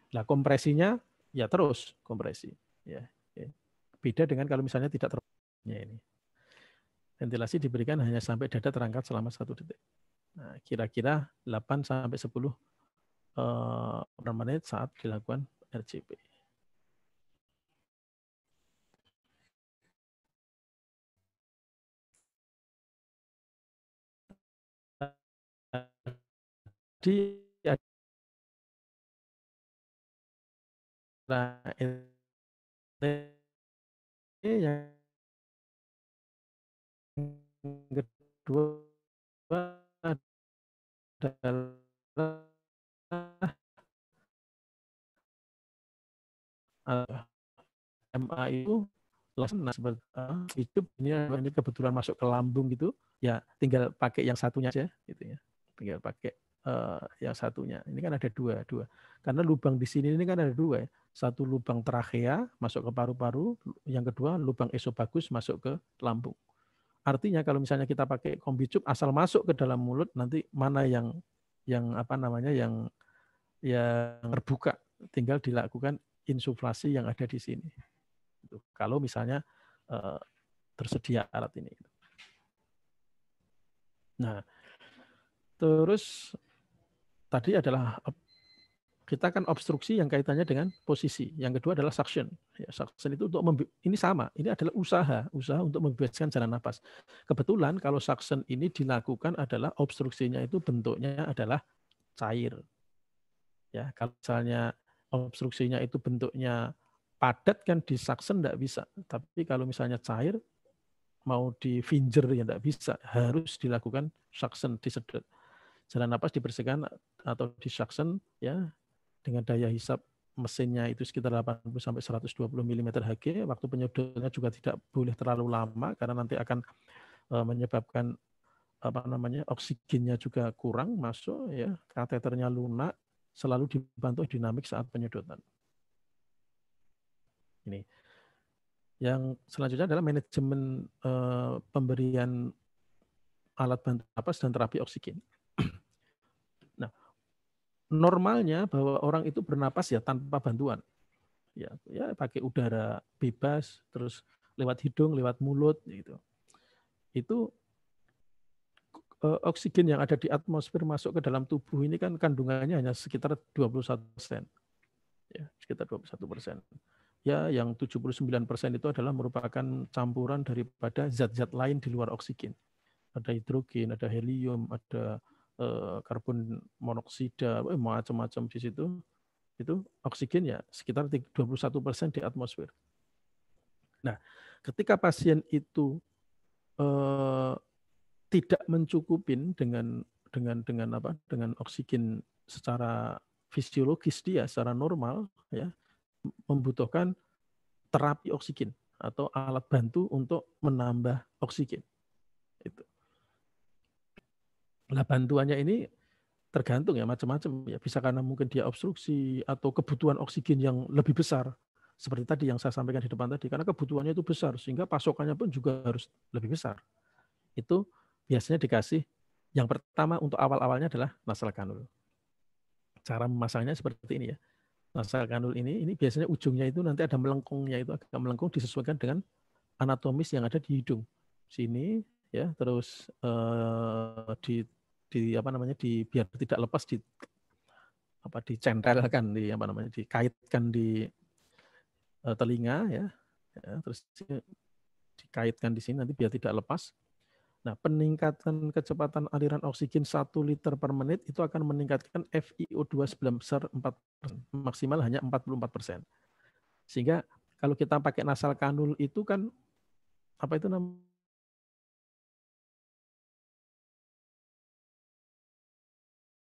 Nah, kompresinya ya terus kompresi. Ya. Beda dengan kalau misalnya tidak ya ini. Ventilasi diberikan hanya sampai dada terangkat selama 1 detik. Nah, kira-kira 8-10 menit saat dilakukan RCP. Di yang kedua adalah MA itu seperti hidup ini kebetulan masuk ke lambung gitu, ya tinggal pakai yang satunya aja gitu ya. Tinggal pakai yang satunya. Ini kan ada dua. Karena lubang di sini ini kan ada dua ya. Satu lubang trachea masuk ke paru-paru, yang kedua lubang esofagus masuk ke lambung. Artinya kalau misalnya kita pakai kombi cup asal masuk ke dalam mulut, nanti mana yang apa namanya yang terbuka, tinggal dilakukan insuflasi yang ada di sini. Kalau misalnya tersedia alat ini. Nah, terus tadi adalah kita kan obstruksi yang kaitannya dengan posisi. Yang kedua adalah suction. Ya, suction itu untuk ini sama. Ini adalah usaha untuk membebaskan jalan nafas. Kebetulan kalau suction ini dilakukan adalah obstruksinya itu bentuknya adalah cair. Ya, kalau misalnya obstruksinya itu bentuknya padat kan di suction enggak bisa. Tapi kalau misalnya cair mau di finger ya enggak bisa, harus dilakukan suction, disedot. Jalan napas dibersihkan atau di suction ya dengan daya hisap mesinnya itu sekitar 80 sampai 120 mm Hg. Waktu penyedotnya juga tidak boleh terlalu lama karena nanti akan menyebabkan apa namanya oksigennya juga kurang masuk ya. Kateternya lunak, selalu dibantu dinamik saat penyedotan. Ini. Yang selanjutnya adalah manajemen pemberian alat bantu napas dan terapi oksigen. Nah, normalnya bahwa orang itu bernapas ya tanpa bantuan. Ya pakai udara bebas, terus lewat hidung, lewat mulut gitu. Itu oksigen yang ada di atmosfer masuk ke dalam tubuh ini kan kandungannya hanya sekitar 21%. Ya, sekitar 21%. Ya, yang 79% itu adalah merupakan campuran daripada zat-zat lain di luar oksigen. Ada hidrogen, ada helium, ada karbon monoksida, macam-macam di situ. Itu oksigen ya sekitar 21% di atmosfer. Nah, ketika pasien itu tidak mencukupin dengan oksigen secara fisiologis dia secara normal ya membutuhkan terapi oksigen atau alat bantu untuk menambah oksigen. Itu. Nah, bantuannya ini tergantung ya macam-macam ya, bisa karena mungkin dia obstruksi atau kebutuhan oksigen yang lebih besar seperti tadi yang saya sampaikan di depan tadi, karena kebutuhannya itu besar sehingga pasokannya pun juga harus lebih besar. Itu biasanya dikasih yang pertama untuk awal-awalnya adalah nasal kanul. Cara memasangnya seperti ini ya. Nasal kanul ini biasanya ujungnya itu nanti ada melengkungnya, itu agak melengkung disesuaikan dengan anatomis yang ada di hidung. Sini ya, terus biar tidak lepas dicentelkan dikaitkan di telinga ya, terus dikaitkan di sini nanti biar tidak lepas. Nah, peningkatan kecepatan aliran oksigen 1 liter per menit itu akan meningkatkan FiO2 sebesar 4%, maksimal hanya 44%. Sehingga kalau kita pakai nasal kanul itu kan apa itu namanya?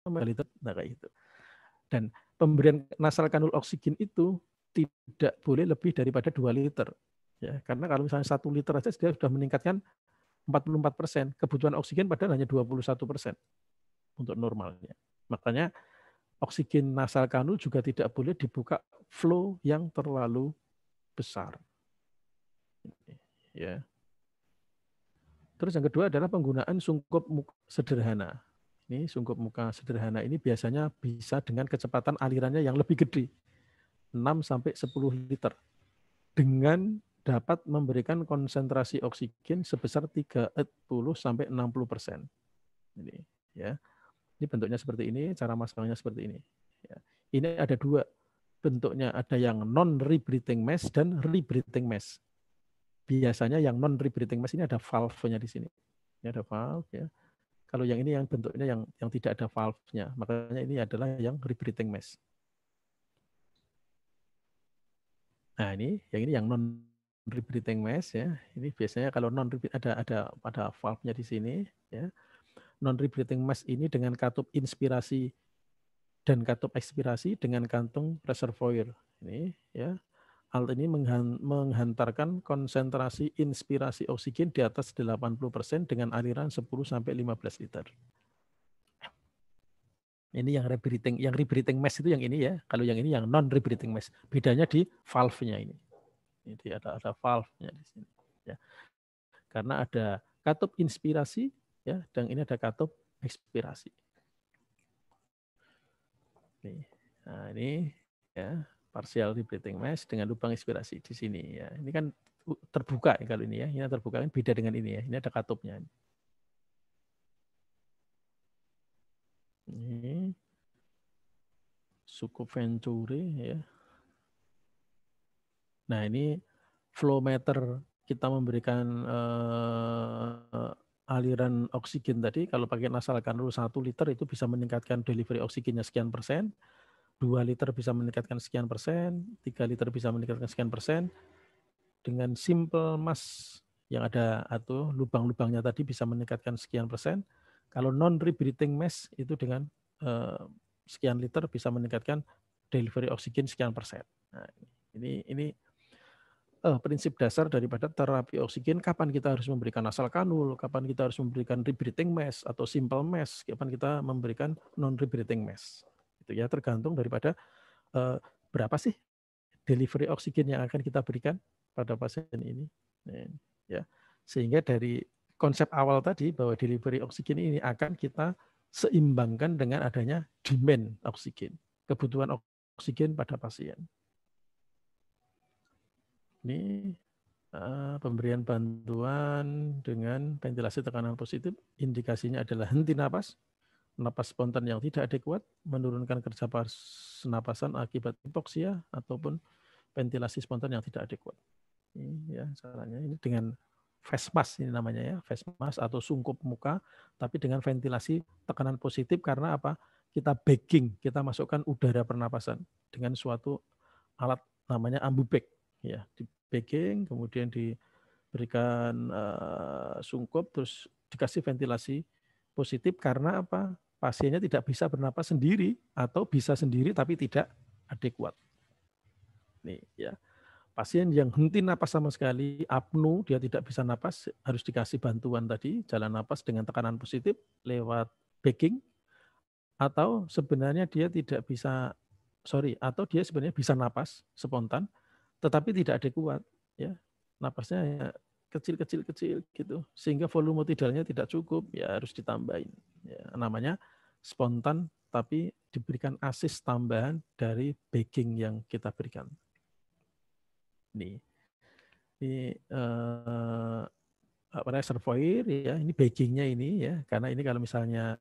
Nah, kayak gitu. Dan pemberian nasal kanul oksigen itu tidak boleh lebih daripada 2 liter. Ya, karena kalau misalnya 1 liter aja dia sudah meningkatkan 44%. Kebutuhan oksigen padahal hanya 21% untuk normalnya. Makanya oksigen nasal kanul juga tidak boleh dibuka flow yang terlalu besar. Ya. Terus yang kedua adalah penggunaan sungkup muka sederhana. Ini sungkup muka sederhana ini biasanya bisa dengan kecepatan alirannya yang lebih gede, 6 sampai 10 liter. Dengan dapat memberikan konsentrasi oksigen sebesar 30 sampai 60%. Ini ya. Ini bentuknya seperti ini, cara masangnya seperti ini. Ya. Ini ada dua bentuknya, ada yang non-rebreathing mesh dan rebreathing mesh. Biasanya yang non-rebreathing mesh ini ada valve-nya di sini. Ini ada valve ya. Kalau yang ini yang bentuknya yang tidak ada valve-nya, makanya ini adalah yang rebreathing mesh. Nah, ini yang non rebreathing mask ya. Ini biasanya kalau non ada valve-nya di sini ya. Non rebreathing mask ini dengan katup inspirasi dan katup ekspirasi dengan kantung reservoir. Ini ya. Hal ini menghantarkan konsentrasi inspirasi oksigen di atas 80% dengan aliran 10-15 liter. Ini yang rebreathing mask itu yang ini ya. Kalau yang ini yang non rebreathing mask. Bedanya di valve-nya ini. Ini ada valve-nya di sini. Ya. Karena ada katup inspirasi ya, dan ini ada katup ekspirasi. Nah, ini ya partial rebreathing mask dengan lubang inspirasi di sini ya. Ini kan terbuka ya kalau ini ya. Ini terbuka kan beda dengan ini ya. Ini ada katupnya. Ini suku Venturi ya. Nah, ini flow meter kita memberikan aliran oksigen tadi. Kalau pakai nasal kanul 1 liter itu bisa meningkatkan delivery oksigennya sekian persen. 2 liter bisa meningkatkan sekian persen. 3 liter bisa meningkatkan sekian persen. Dengan simple mask yang ada atau lubang-lubangnya tadi bisa meningkatkan sekian persen. Kalau non rebreathing mask itu dengan sekian liter bisa meningkatkan delivery oksigen sekian persen. Nah, ini prinsip dasar daripada terapi oksigen. Kapan kita harus memberikan nasal kanul, kapan kita harus memberikan rebreathing mask atau simple mask, kapan kita memberikan non rebreathing mask. Itu ya tergantung daripada berapa sih delivery oksigen yang akan kita berikan pada pasien ini. Ya, sehingga dari konsep awal tadi bahwa delivery oksigen ini akan kita seimbangkan dengan adanya demand oksigen, kebutuhan oksigen pada pasien. Ini pemberian bantuan dengan ventilasi tekanan positif, indikasinya adalah henti napas, napas spontan yang tidak adekuat, menurunkan kerja pernapasan akibat hipoksia, ataupun ventilasi spontan yang tidak adekuat. Ini ya caranya ini dengan face mask ini namanya ya, face mask atau sungkup muka, tapi dengan ventilasi tekanan positif karena apa? Kita bagging, kita masukkan udara pernapasan dengan suatu alat namanya ambubag ya, di bagging kemudian diberikan sungkup terus dikasih ventilasi positif karena apa? Pasiennya tidak bisa bernapas sendiri atau bisa sendiri tapi tidak adekuat. Nih ya. Pasien yang henti napas sama sekali, apnu, dia tidak bisa napas, harus dikasih bantuan tadi, jalan napas dengan tekanan positif lewat bagging, atau sebenarnya dia tidak bisa, atau dia sebenarnya bisa napas spontan, tetapi tidak adekuat, ya, napasnya ya kecil-kecil gitu, sehingga volume tidalnya tidak cukup, ya harus ditambahin. Ya, namanya spontan, tapi diberikan asis tambahan dari bagging yang kita berikan. Ini reservoir ya, ini baggingnya ini ya, karena ini kalau misalnya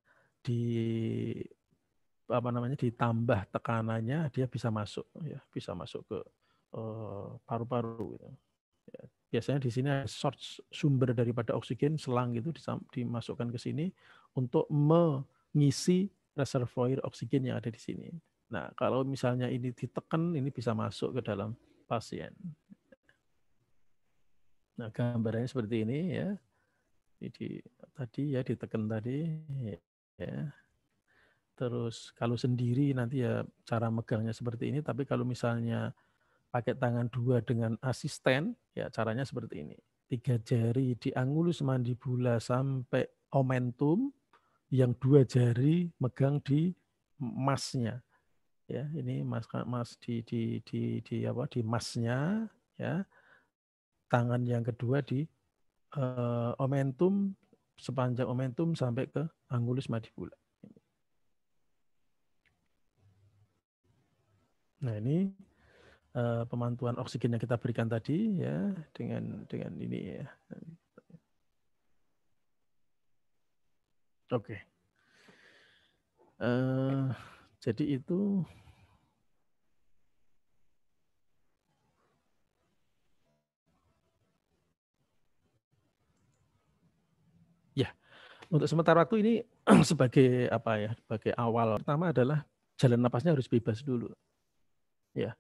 ditambah tekanannya dia bisa masuk ya, bisa masuk ke paru-paru gitu. Ya, biasanya di sini ada source sumber daripada oksigen, selang gitu dimasukkan ke sini untuk mengisi reservoir oksigen yang ada di sini. Nah, kalau misalnya ini ditekan, ini bisa masuk ke dalam pasien. Nah, gambarannya seperti ini ya. Jadi tadi ya ditekan tadi ya. Terus kalau sendiri nanti ya cara megangnya seperti ini, tapi kalau misalnya pakai tangan 2 dengan asisten ya caranya seperti ini. 3 jari di angulus mandibula sampai omentum, yang 2 jari megang di masnya. Ya, ini mas di masnya ya. Tangan yang kedua di omentum, sepanjang omentum sampai ke angulus mandibula. Nah, ini pemantuan oksigen yang kita berikan tadi ya dengan ini ya. Oke. Jadi itu ya, untuk sementara waktu ini sebagai apa ya, sebagai awal pertama adalah jalan napasnya harus bebas dulu. Ya.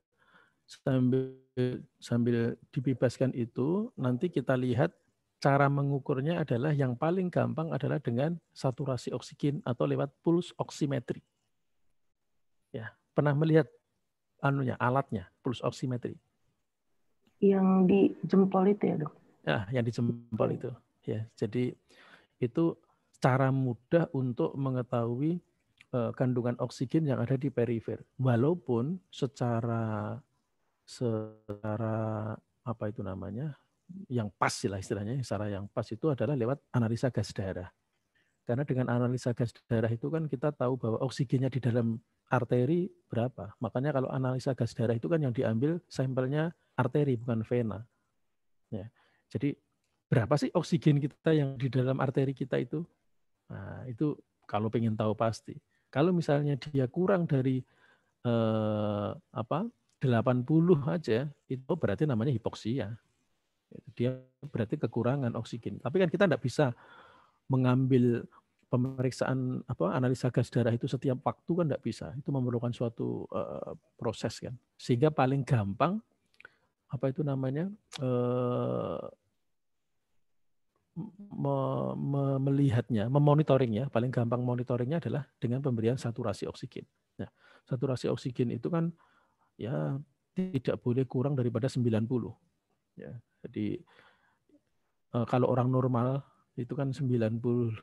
sambil dibebaskan itu, nanti kita lihat cara mengukurnya adalah yang paling gampang adalah dengan saturasi oksigen atau lewat pulse oximetry. Ya, pernah melihat alatnya, pulse oximetry? Yang di jempol itu ya, Dok? Ya, yang di jempol itu. Ya, jadi itu cara mudah untuk mengetahui kandungan oksigen yang ada di perifer. Walaupun secara apa itu namanya, yang pas lah istilahnya, secara yang pas itu adalah lewat analisa gas darah. Karena dengan analisa gas darah itu kan kita tahu bahwa oksigennya di dalam arteri berapa. Makanya kalau analisa gas darah itu kan yang diambil sampelnya arteri bukan vena. Ya. Jadi berapa sih oksigen kita yang di dalam arteri kita itu? Nah, itu kalau pengen tahu pasti. Kalau misalnya dia kurang dari 80 aja, itu berarti namanya hipoksia. Dia berarti kekurangan oksigen. Tapi kan kita tidak bisa mengambil pemeriksaan analisa gas darah itu setiap waktu, kan tidak bisa. Itu memerlukan suatu proses kan. Sehingga paling gampang melihatnya, memonitoringnya, paling gampang monitoringnya adalah dengan pemberian saturasi oksigen. Nah, saturasi oksigen itu kan ya tidak boleh kurang daripada 90. Ya, jadi kalau orang normal itu kan 90.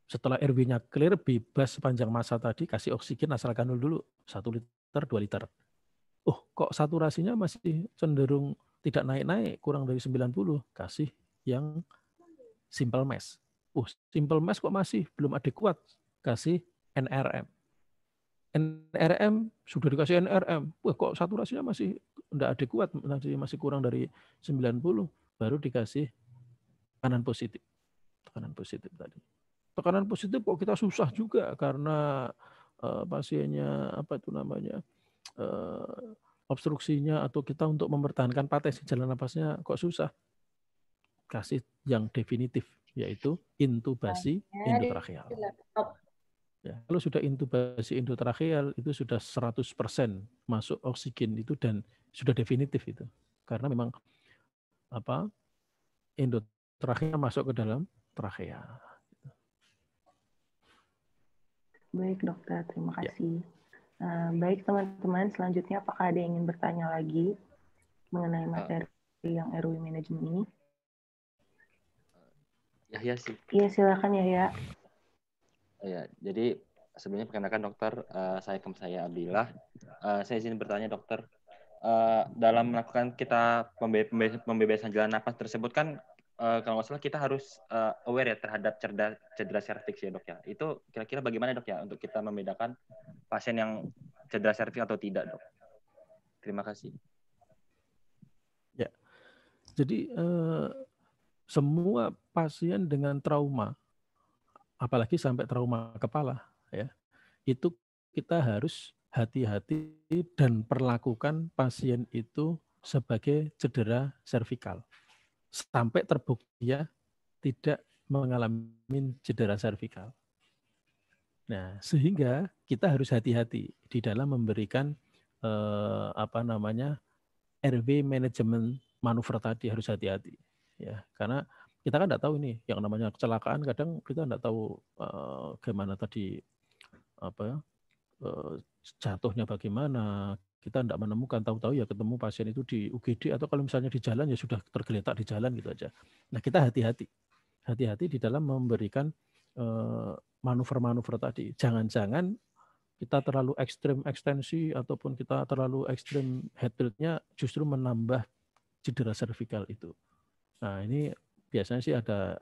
Setelah RW-nya clear, bebas sepanjang masa tadi, kasih oksigen asal kanul dulu. 1 liter, 2 liter. Oh, kok saturasinya masih cenderung tidak naik-naik, kurang dari 90. Kasih yang simple mesh. Simple mesh kok masih belum adekuat. Kasih NRM. NRM, sudah dikasih NRM. Wah, kok saturasinya masih tidak adekuat, masih kurang dari 90. Baru dikasih tekanan positif. Tekanan positif tadi. Tekanan positif kok kita susah juga karena pasiennya obstruksinya atau kita untuk mempertahankan patensi jalan napasnya kok susah. Kasih yang definitif, yaitu intubasi endotracheal. Ya, kalau sudah intubasi endotracheal itu sudah 100% masuk oksigen itu dan sudah definitif itu. Karena memang endotrachea masuk ke dalam trachea. Baik dokter, terima kasih. Baik teman-teman, selanjutnya apakah ada yang ingin bertanya lagi mengenai materi yang RW Management ini? Yahya sih. Iya, silakan Yahya. Ya, jadi sebelumnya perkenalkan dokter, saya Abdillah. Saya izin bertanya dokter, dalam melakukan kita pembebasan jalan napas tersebut kan kalau nggak salah kita harus aware ya terhadap cedera serviks ya dok ya. Itu kira-kira bagaimana dok ya untuk kita membedakan pasien yang cedera serviks atau tidak dok? Terima kasih. Ya, jadi semua pasien dengan trauma, apalagi sampai trauma kepala, ya, itu kita harus hati-hati dan perlakukan pasien itu sebagai cedera servikal sampai terbukti dia tidak mengalami cedera servikal. Nah, sehingga kita harus hati-hati di dalam memberikan RW manajemen manuver tadi, harus hati-hati. Ya, karena kita kan tidak tahu ini yang namanya kecelakaan, kadang kita tidak tahu gimana tadi jatuhnya bagaimana, kita tidak menemukan, tahu-tahu ya ketemu pasien itu di UGD atau kalau misalnya di jalan ya sudah tergeletak di jalan gitu aja. Nah, kita hati-hati di dalam memberikan manuver-manuver tadi. Jangan-jangan kita terlalu ekstrim ekstensi ataupun kita terlalu ekstrim headbuild-nya justru menambah cedera servikal itu. Nah, ini biasanya sih ada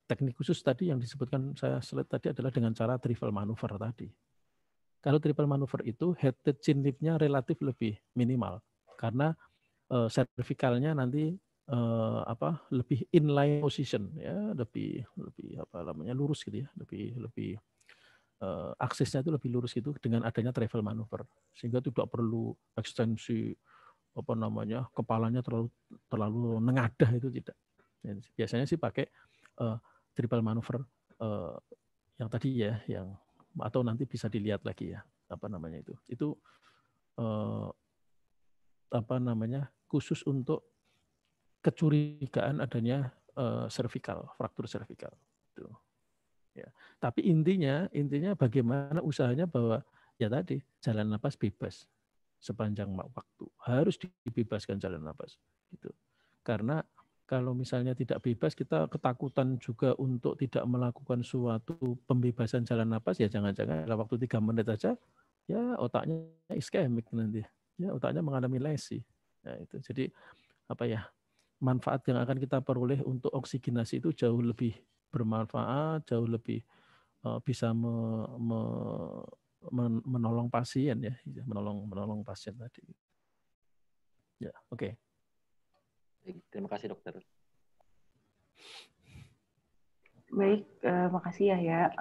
teknik khusus tadi yang disebutkan saya slide tadi adalah dengan cara triple manuver tadi. Kalau triple manuver itu head to chin lip-nya relatif lebih minimal karena servikalnya nanti lebih inline position ya, lebih apa namanya lurus gitu ya, lebih aksesnya itu lebih lurus gitu dengan adanya travel maneuver, sehingga tidak perlu ekstensi apa namanya kepalanya terlalu nengadah, itu tidak. Biasanya sih pakai triple maneuver yang tadi ya, yang atau nanti bisa dilihat lagi ya apa namanya itu apa namanya khusus untuk kecurigaan adanya cervical, fraktur cervical. Gitu. Ya. Tapi intinya bagaimana usahanya bahwa ya tadi jalan napas bebas sepanjang waktu, harus dibebaskan jalan napas. Gitu. Karena kalau misalnya tidak bebas, kita ketakutan juga untuk tidak melakukan suatu pembebasan jalan napas, ya jangan-jangan dalam waktu 3 menit saja ya otaknya iskemik nanti, ya otaknya mengalami lesi. Nah, itu jadi apa ya, manfaat yang akan kita peroleh untuk oksigenasi itu jauh lebih bermanfaat, jauh lebih bisa menolong pasien ya, menolong pasien tadi. Ya, oke. Terima kasih dokter. Baik, makasih ya.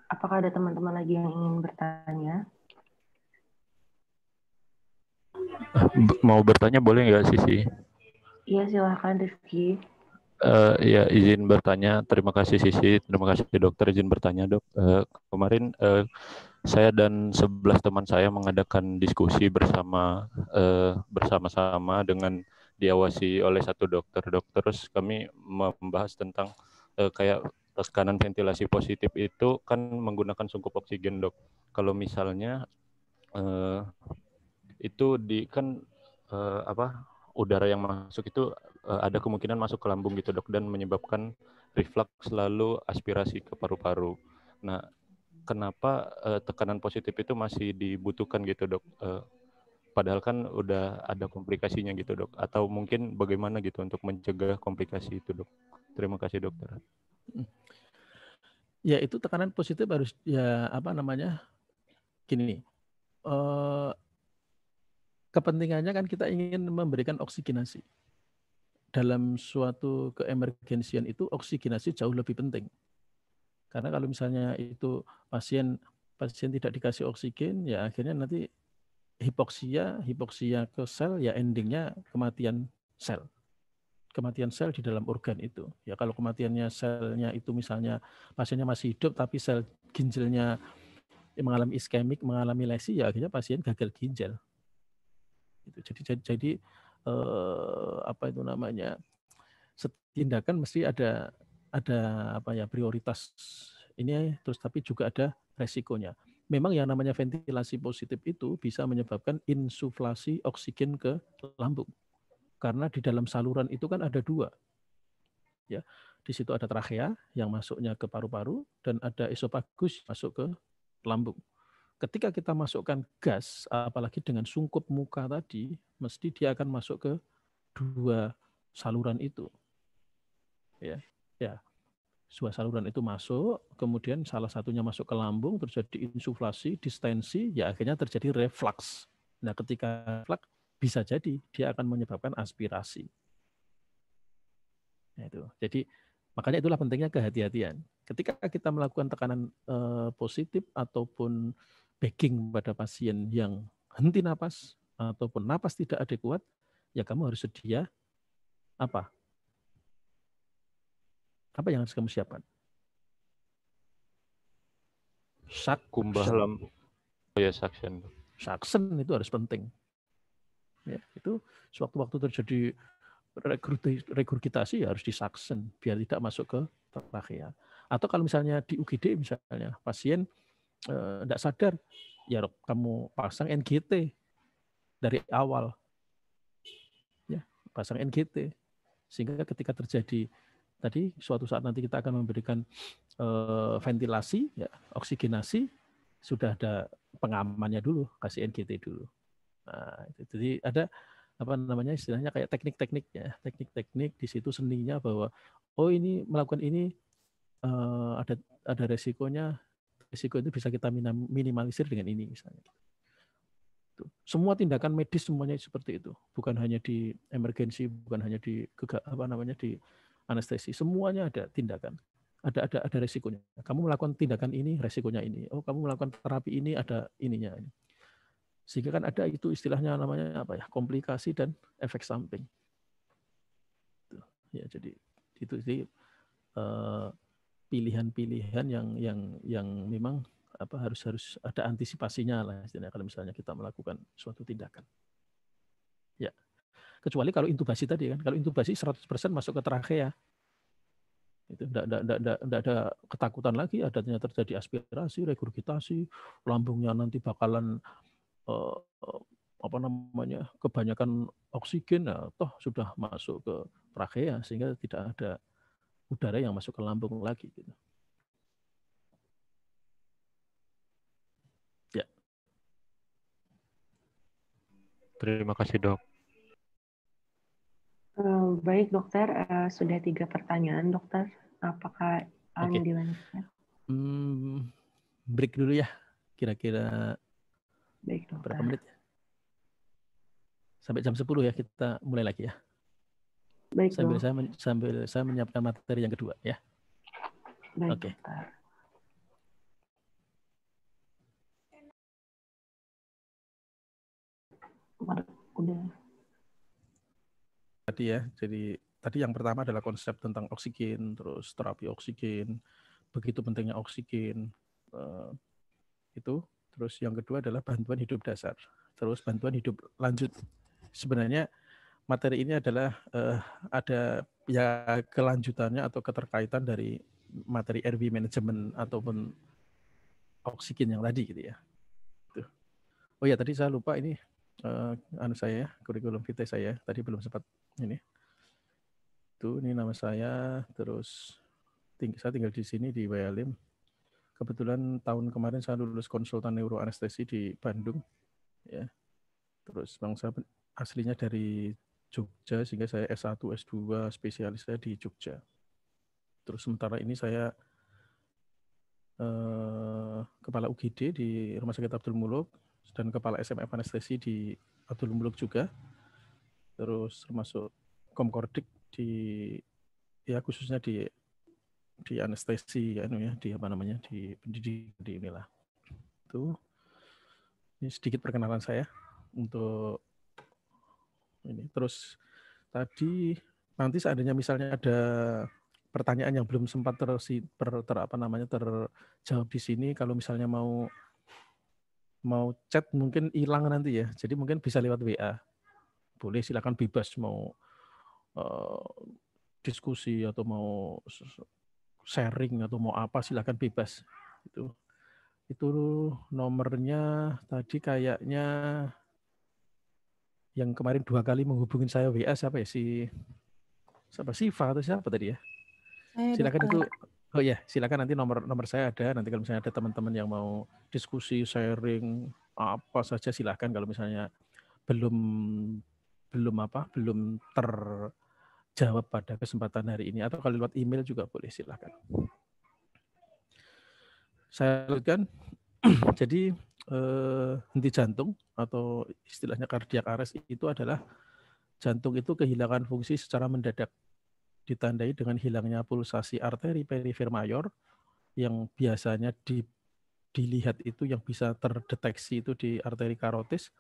Apakah ada teman-teman lagi yang ingin bertanya? Mau bertanya boleh nggak Sisi? Iya, silakan Rizky. Ya, izin bertanya. Terima kasih Sisi. Terima kasih dokter. Izin bertanya dok. Kemarin saya dan 11 teman saya mengadakan diskusi bersama-sama dengan diawasi oleh satu dokter. Terus kami membahas tentang kayak tekanan ventilasi positif itu kan menggunakan sungkup oksigen dok. Kalau misalnya itu udara yang masuk itu ada kemungkinan masuk ke lambung gitu dok, dan menyebabkan reflux lalu aspirasi ke paru-paru. Nah, kenapa tekanan positif itu masih dibutuhkan gitu dok? Padahal kan udah ada komplikasinya gitu dok. Atau mungkin bagaimana gitu untuk mencegah komplikasi itu dok? Terima kasih dokter. Ya itu tekanan positif harus ya apa namanya gini. Kepentingannya kan kita ingin memberikan oksigenasi. Dalam suatu keemergensian itu oksigenasi jauh lebih penting. Karena kalau misalnya itu pasien tidak dikasih oksigen, ya akhirnya nanti hipoksia ke sel, ya endingnya kematian sel. Kematian sel di dalam organ itu. Ya kalau kematiannya selnya itu misalnya pasiennya masih hidup tapi sel ginjalnya mengalami iskemik, mengalami lesi, ya akhirnya pasien gagal ginjal. Jadi apa itu namanya, tindakan mesti ada apa ya prioritas ini, terus tapi juga ada resikonya. Memang yang namanya ventilasi positif itu bisa menyebabkan insuflasi oksigen ke lambung, karena di dalam saluran itu kan ada 2 ya, di situ ada trachea yang masuknya ke paru-paru dan ada esofagus masuk ke lambung. Ketika kita masukkan gas, apalagi dengan sungkup muka tadi, mesti dia akan masuk ke 2 saluran itu. Ya, 2 saluran itu masuk, kemudian salah satunya masuk ke lambung, terjadi insuflasi, distensi, ya akhirnya terjadi reflux. Nah, ketika reflux bisa jadi dia akan menyebabkan aspirasi. Nah, itu. Jadi makanya itulah pentingnya kehati-hatian. Ketika kita melakukan tekanan positif ataupun bagging pada pasien yang henti napas ataupun napas tidak adekuat, ya kamu harus sedia apa? Apa yang harus kamu siapkan? Kumbah ya, suction. Suction itu harus penting. Ya, itu sewaktu-waktu terjadi regurgitasi ya harus disaksen biar tidak masuk ke trachea. Atau kalau misalnya di UGD misalnya pasien tidak sadar, ya kamu pasang NGT dari awal. Ya, pasang NGT sehingga ketika terjadi tadi suatu saat nanti kita akan memberikan ventilasi, ya, oksigenasi, sudah ada pengamannya dulu, kasih NGT dulu. Nah, jadi ada apa namanya istilahnya kayak teknik-teknik ya, teknik-teknik di situ seninya bahwa oh ini melakukan ini ada resikonya, resiko itu bisa kita minimalisir dengan ini misalnya. Semua tindakan medis semuanya seperti itu, bukan hanya di emergensi, bukan hanya di di anestesi, semuanya ada tindakan. Ada resikonya. Kamu melakukan tindakan ini, resikonya ini. Oh, kamu melakukan terapi ini, ada ininya. Sehingga kan ada itu istilahnya namanya apa ya? Komplikasi dan efek samping. Ya, jadi itu sih pilihan-pilihan yang memang harus ada antisipasinya lah istilahnya kalau misalnya kita melakukan suatu tindakan. Ya. Kecuali kalau intubasi tadi kan, kalau intubasi 100% masuk ke trachea. Itu enggak ada ketakutan lagi adanya terjadi aspirasi, regurgitasi, lambungnya nanti bakalan kebanyakan oksigen, toh sudah masuk ke trachea sehingga tidak ada udara yang masuk ke lambung lagi gitu. Ya. Terima kasih, Dok. Baik, dokter. Sudah 3 pertanyaan, dokter. Apakah Oke. dilanjutkan? Break dulu ya. Kira-kira Baik, dokter. berapa menit? Sampai jam 10 ya kita mulai lagi ya. Baik, sambil saya menyiapkan materi yang kedua ya. Baik, Oke. Dokter. Udah. Tadi ya, jadi tadi yang pertama adalah konsep tentang oksigen, terus terapi oksigen, begitu pentingnya oksigen, itu. Terus yang kedua adalah bantuan hidup dasar, terus bantuan hidup lanjut. Sebenarnya materi ini adalah ada ya kelanjutannya atau keterkaitan dari materi RV management ataupun oksigen yang tadi gitu ya. Tuh. Oh ya tadi saya lupa ini saya kurikulum vitae saya tadi belum sempat ini. Ini nama saya, terus saya tinggal di sini di Wayalim. Kebetulan tahun kemarin saya lulus konsultan neuroanestesi di Bandung, ya. Terus bang saya aslinya dari Jogja sehingga saya S1, S2 spesialis saya di Jogja. Terus sementara ini saya kepala UGD di Rumah Sakit Abdul Muluk dan kepala SMF anestesi di Abdul Muluk juga. Terus termasuk Komkordik di khususnya di anestesi di pendidik di inilah. Ini sedikit perkenalan saya untuk ini. Terus tadi nanti seandainya misalnya ada pertanyaan yang belum sempat terjawab di sini, kalau misalnya mau chat mungkin hilang nanti ya. Jadi mungkin bisa lewat WA. Boleh, silakan bebas mau diskusi atau mau sharing atau mau apa silakan bebas. Itu nomornya tadi kayaknya yang kemarin 2 kali menghubungin saya WA siapa ya, Siva atau siapa tadi ya? Silakan itu. Oh ya, silakan nanti nomor saya ada. Nanti kalau misalnya ada teman-teman yang mau diskusi, sharing apa saja silakan. Kalau misalnya belum terjawab pada kesempatan hari ini atau kalau lewat email juga boleh, silakan. Saya lanjutkan. Jadi henti jantung atau istilahnya cardiac arrest itu adalah jantung itu kehilangan fungsi secara mendadak, ditandai dengan hilangnya pulsasi arteri perifer mayor yang biasanya dilihat itu yang bisa terdeteksi itu di arteri karotis,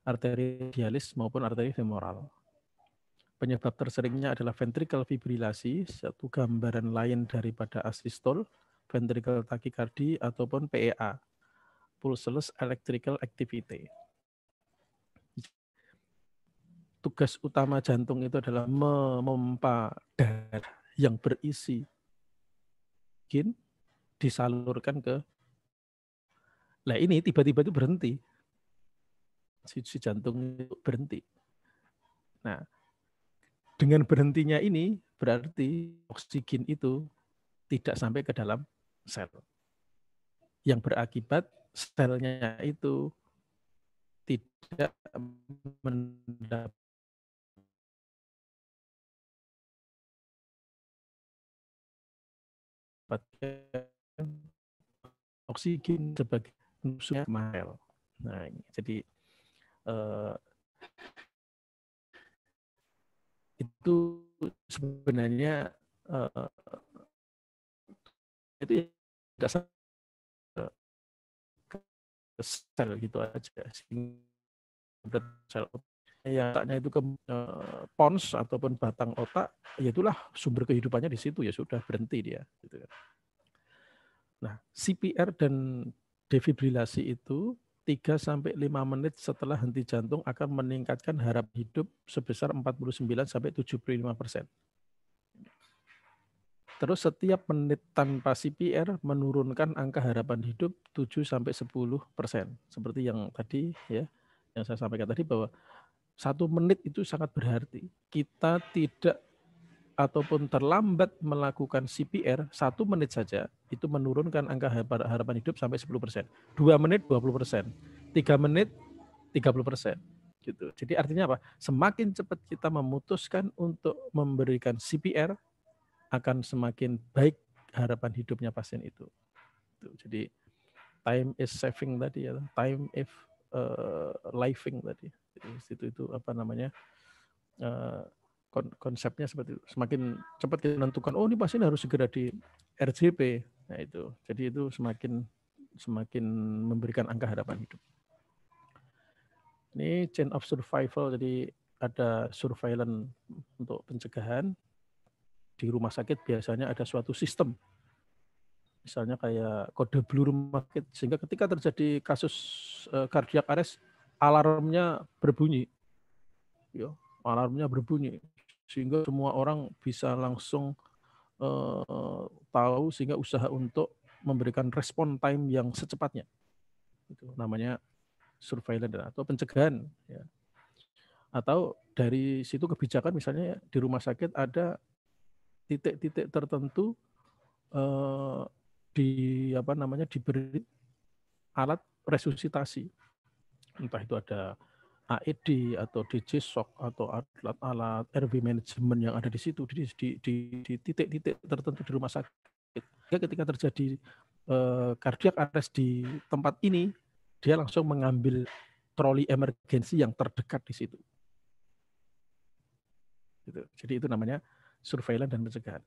arteri radialis maupun arteri femoral. Penyebab terseringnya adalah ventricle fibrilasi, satu gambaran lain daripada asistol, ventricle tachycardia ataupun PEA, pulseless electrical activity. Tugas utama jantung itu adalah memompa darah yang berisi oksigen disalurkan ke. Nah ini tiba-tiba itu berhenti. Si jantung itu berhenti. Nah, dengan berhentinya ini berarti oksigen itu tidak sampai ke dalam sel. Yang berakibat selnya itu tidak mendapatkan oksigen sebagai fungsinya sel. Nah, jadi itu sebenarnya itu tidak sel gitu aja, sehingga sel yang otaknya itu ke pons ataupun batang otak, ya itulah sumber kehidupannya di situ, ya sudah berhenti dia. Gitu. Nah, CPR dan defibrilasi itu 3-5 menit setelah henti jantung akan meningkatkan harapan hidup sebesar 49-75%. Terus setiap menit tanpa CPR menurunkan angka harapan hidup 7-10%. Seperti yang tadi ya, yang saya sampaikan tadi bahwa 1 menit itu sangat berarti. Kita tidak ataupun terlambat melakukan CPR 1 menit saja itu menurunkan angka harapan hidup sampai 10%. 2 menit 20%, 3 menit 30%. Gitu. Jadi artinya apa? Semakin cepat kita memutuskan untuk memberikan CPR, akan semakin baik harapan hidupnya pasien itu. Jadi time is saving tadi ya, time is living tadi. Jadi itu apa namanya? Konsepnya seperti itu. Semakin cepat kita menentukan, oh ini pasien harus segera di RJP. Nah itu. Jadi itu semakin memberikan angka harapan hidup. Ini chain of survival, jadi ada surveillance untuk pencegahan. Di rumah sakit biasanya ada suatu sistem. Misalnya kayak kode blue rumah sakit, sehingga ketika terjadi kasus cardiac arrest, alarmnya berbunyi. Ya, alarmnya berbunyi. Sehingga semua orang bisa langsung tahu, sehingga usaha untuk memberikan respon time yang secepatnya. Itu namanya surveillance atau pencegahan. Ya. Atau dari situ kebijakan misalnya di rumah sakit ada titik-titik tertentu diberi alat resusitasi, entah itu ada AED atau DJ shock atau alat-alat RV management yang ada di situ di titik-titik tertentu di rumah sakit. Ketika terjadi cardiac arrest di tempat ini, dia langsung mengambil troli emergensi yang terdekat di situ. Gitu. Jadi itu namanya surveillance dan pencegahan.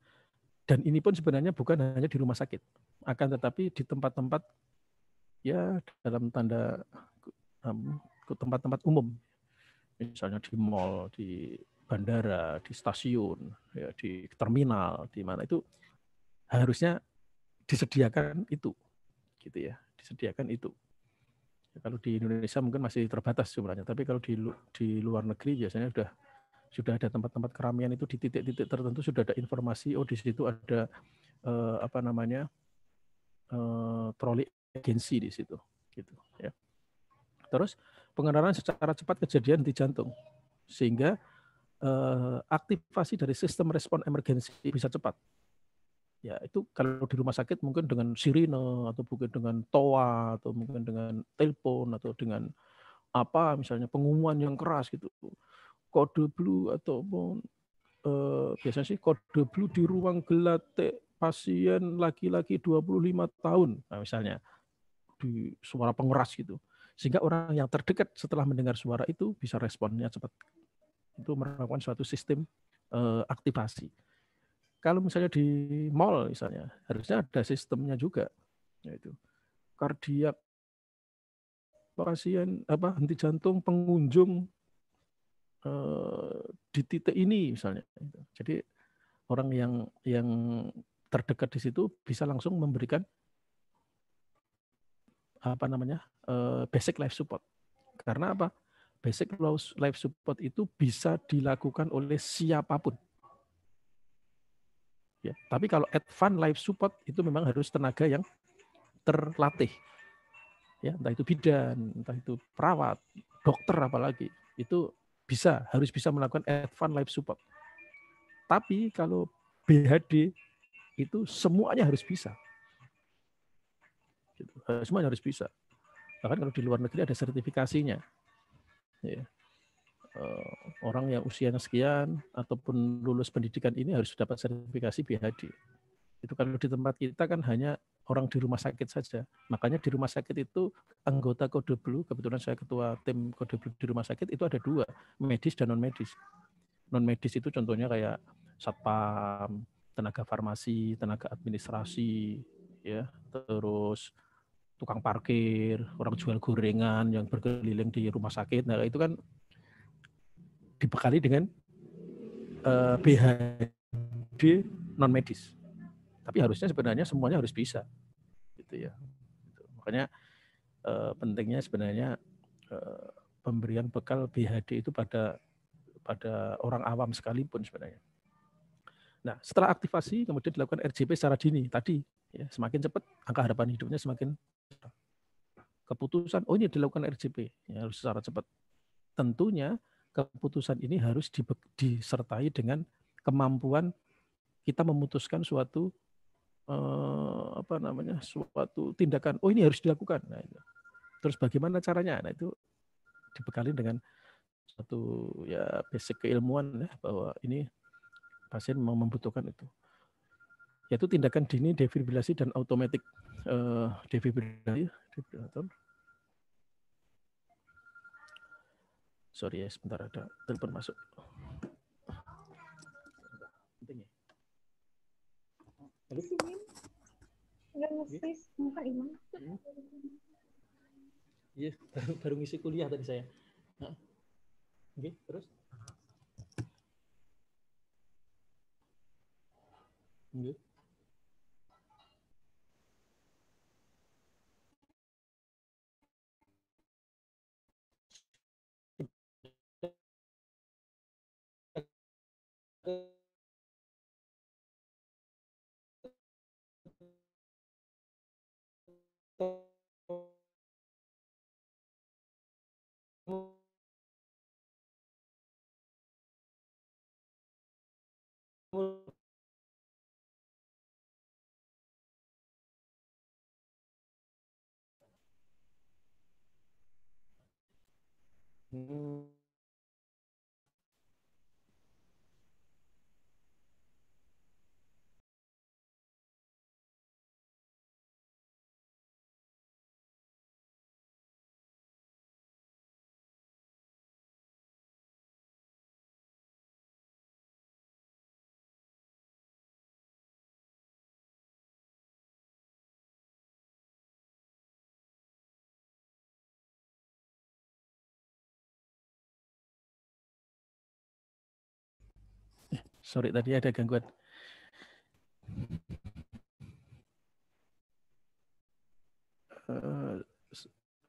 Dan ini pun sebenarnya bukan hanya di rumah sakit, akan tetapi di tempat-tempat ya dalam tanda tempat-tempat umum, misalnya di mall, di bandara, di stasiun, ya, di terminal, di mana itu harusnya disediakan itu, gitu ya, disediakan itu. Ya, kalau di Indonesia mungkin masih terbatas jumlahnya, tapi kalau di luar negeri biasanya sudah ada tempat-tempat keramaian itu di titik-titik tertentu sudah ada informasi, oh di situ ada troli emergensi di situ, gitu ya. Terus pengenalan secara cepat kejadian di jantung, sehingga aktivasi dari sistem respon emergensi bisa cepat. Ya itu kalau di rumah sakit mungkin dengan sirine atau mungkin dengan toa atau mungkin dengan telepon atau dengan apa misalnya pengumuman yang keras gitu. Kode blue ataupun biasanya sih kode blue di ruang gelate pasien laki-laki 25 tahun, nah, misalnya di suara pengeras gitu, sehingga orang yang terdekat setelah mendengar suara itu bisa responnya cepat. Itu melakukan suatu sistem aktivasi. Kalau misalnya di mall misalnya harusnya ada sistemnya juga, yaitu kardiak pasien henti jantung pengunjung di titik ini misalnya. Jadi orang yang terdekat di situ bisa langsung memberikan basic life support. Karena apa? Basic life support itu bisa dilakukan oleh siapapun. Ya, tapi kalau advance life support itu memang harus tenaga yang terlatih. Ya, entah itu bidan, entah itu perawat, dokter apalagi. Itu harus bisa melakukan advance life support. Tapi kalau BHD itu semuanya harus bisa. Semuanya harus bisa. Bahkan kalau di luar negeri ada sertifikasinya. Ya. Orang yang usianya sekian ataupun lulus pendidikan ini harus dapat sertifikasi BHD. Itu kalau di tempat kita kan hanya orang di rumah sakit saja. Makanya di rumah sakit itu anggota Kode Blue, kebetulan saya ketua tim Kode Blue di rumah sakit, itu ada 2, medis dan non-medis. Non-medis itu contohnya kayak satpam, tenaga farmasi, tenaga administrasi, ya, terus tukang parkir, orang jual gorengan yang berkeliling di rumah sakit. Nah, itu kan dibekali dengan BHD non-medis. Tapi harusnya sebenarnya semuanya harus bisa. Gitu ya. Makanya pentingnya sebenarnya pemberian bekal BHD itu pada orang awam sekalipun sebenarnya. Nah, setelah aktivasi kemudian dilakukan RJP secara dini tadi, ya, semakin cepat angka harapan hidupnya semakin keputusan. Oh, ini dilakukan RJP, ya, harus secara cepat. Tentunya keputusan ini harus disertai dengan kemampuan kita memutuskan suatu suatu tindakan. Oh, ini harus dilakukan. Nah, itu. Terus bagaimana caranya? Nah, itu dibekali dengan satu ya basic keilmuan ya, bahwa ini pasien membutuhkan itu. Yaitu tindakan dini defibrilasi dan automatic defibrilasi. Sorry ya, sebentar ada telepon masuk. Penting ya. Halo? Enggak ngesis, bukan Imam. Iya, baru ngisi kuliah tadi saya. Nah. Oke, terus? Oke. Sorry, tadi ada gangguan.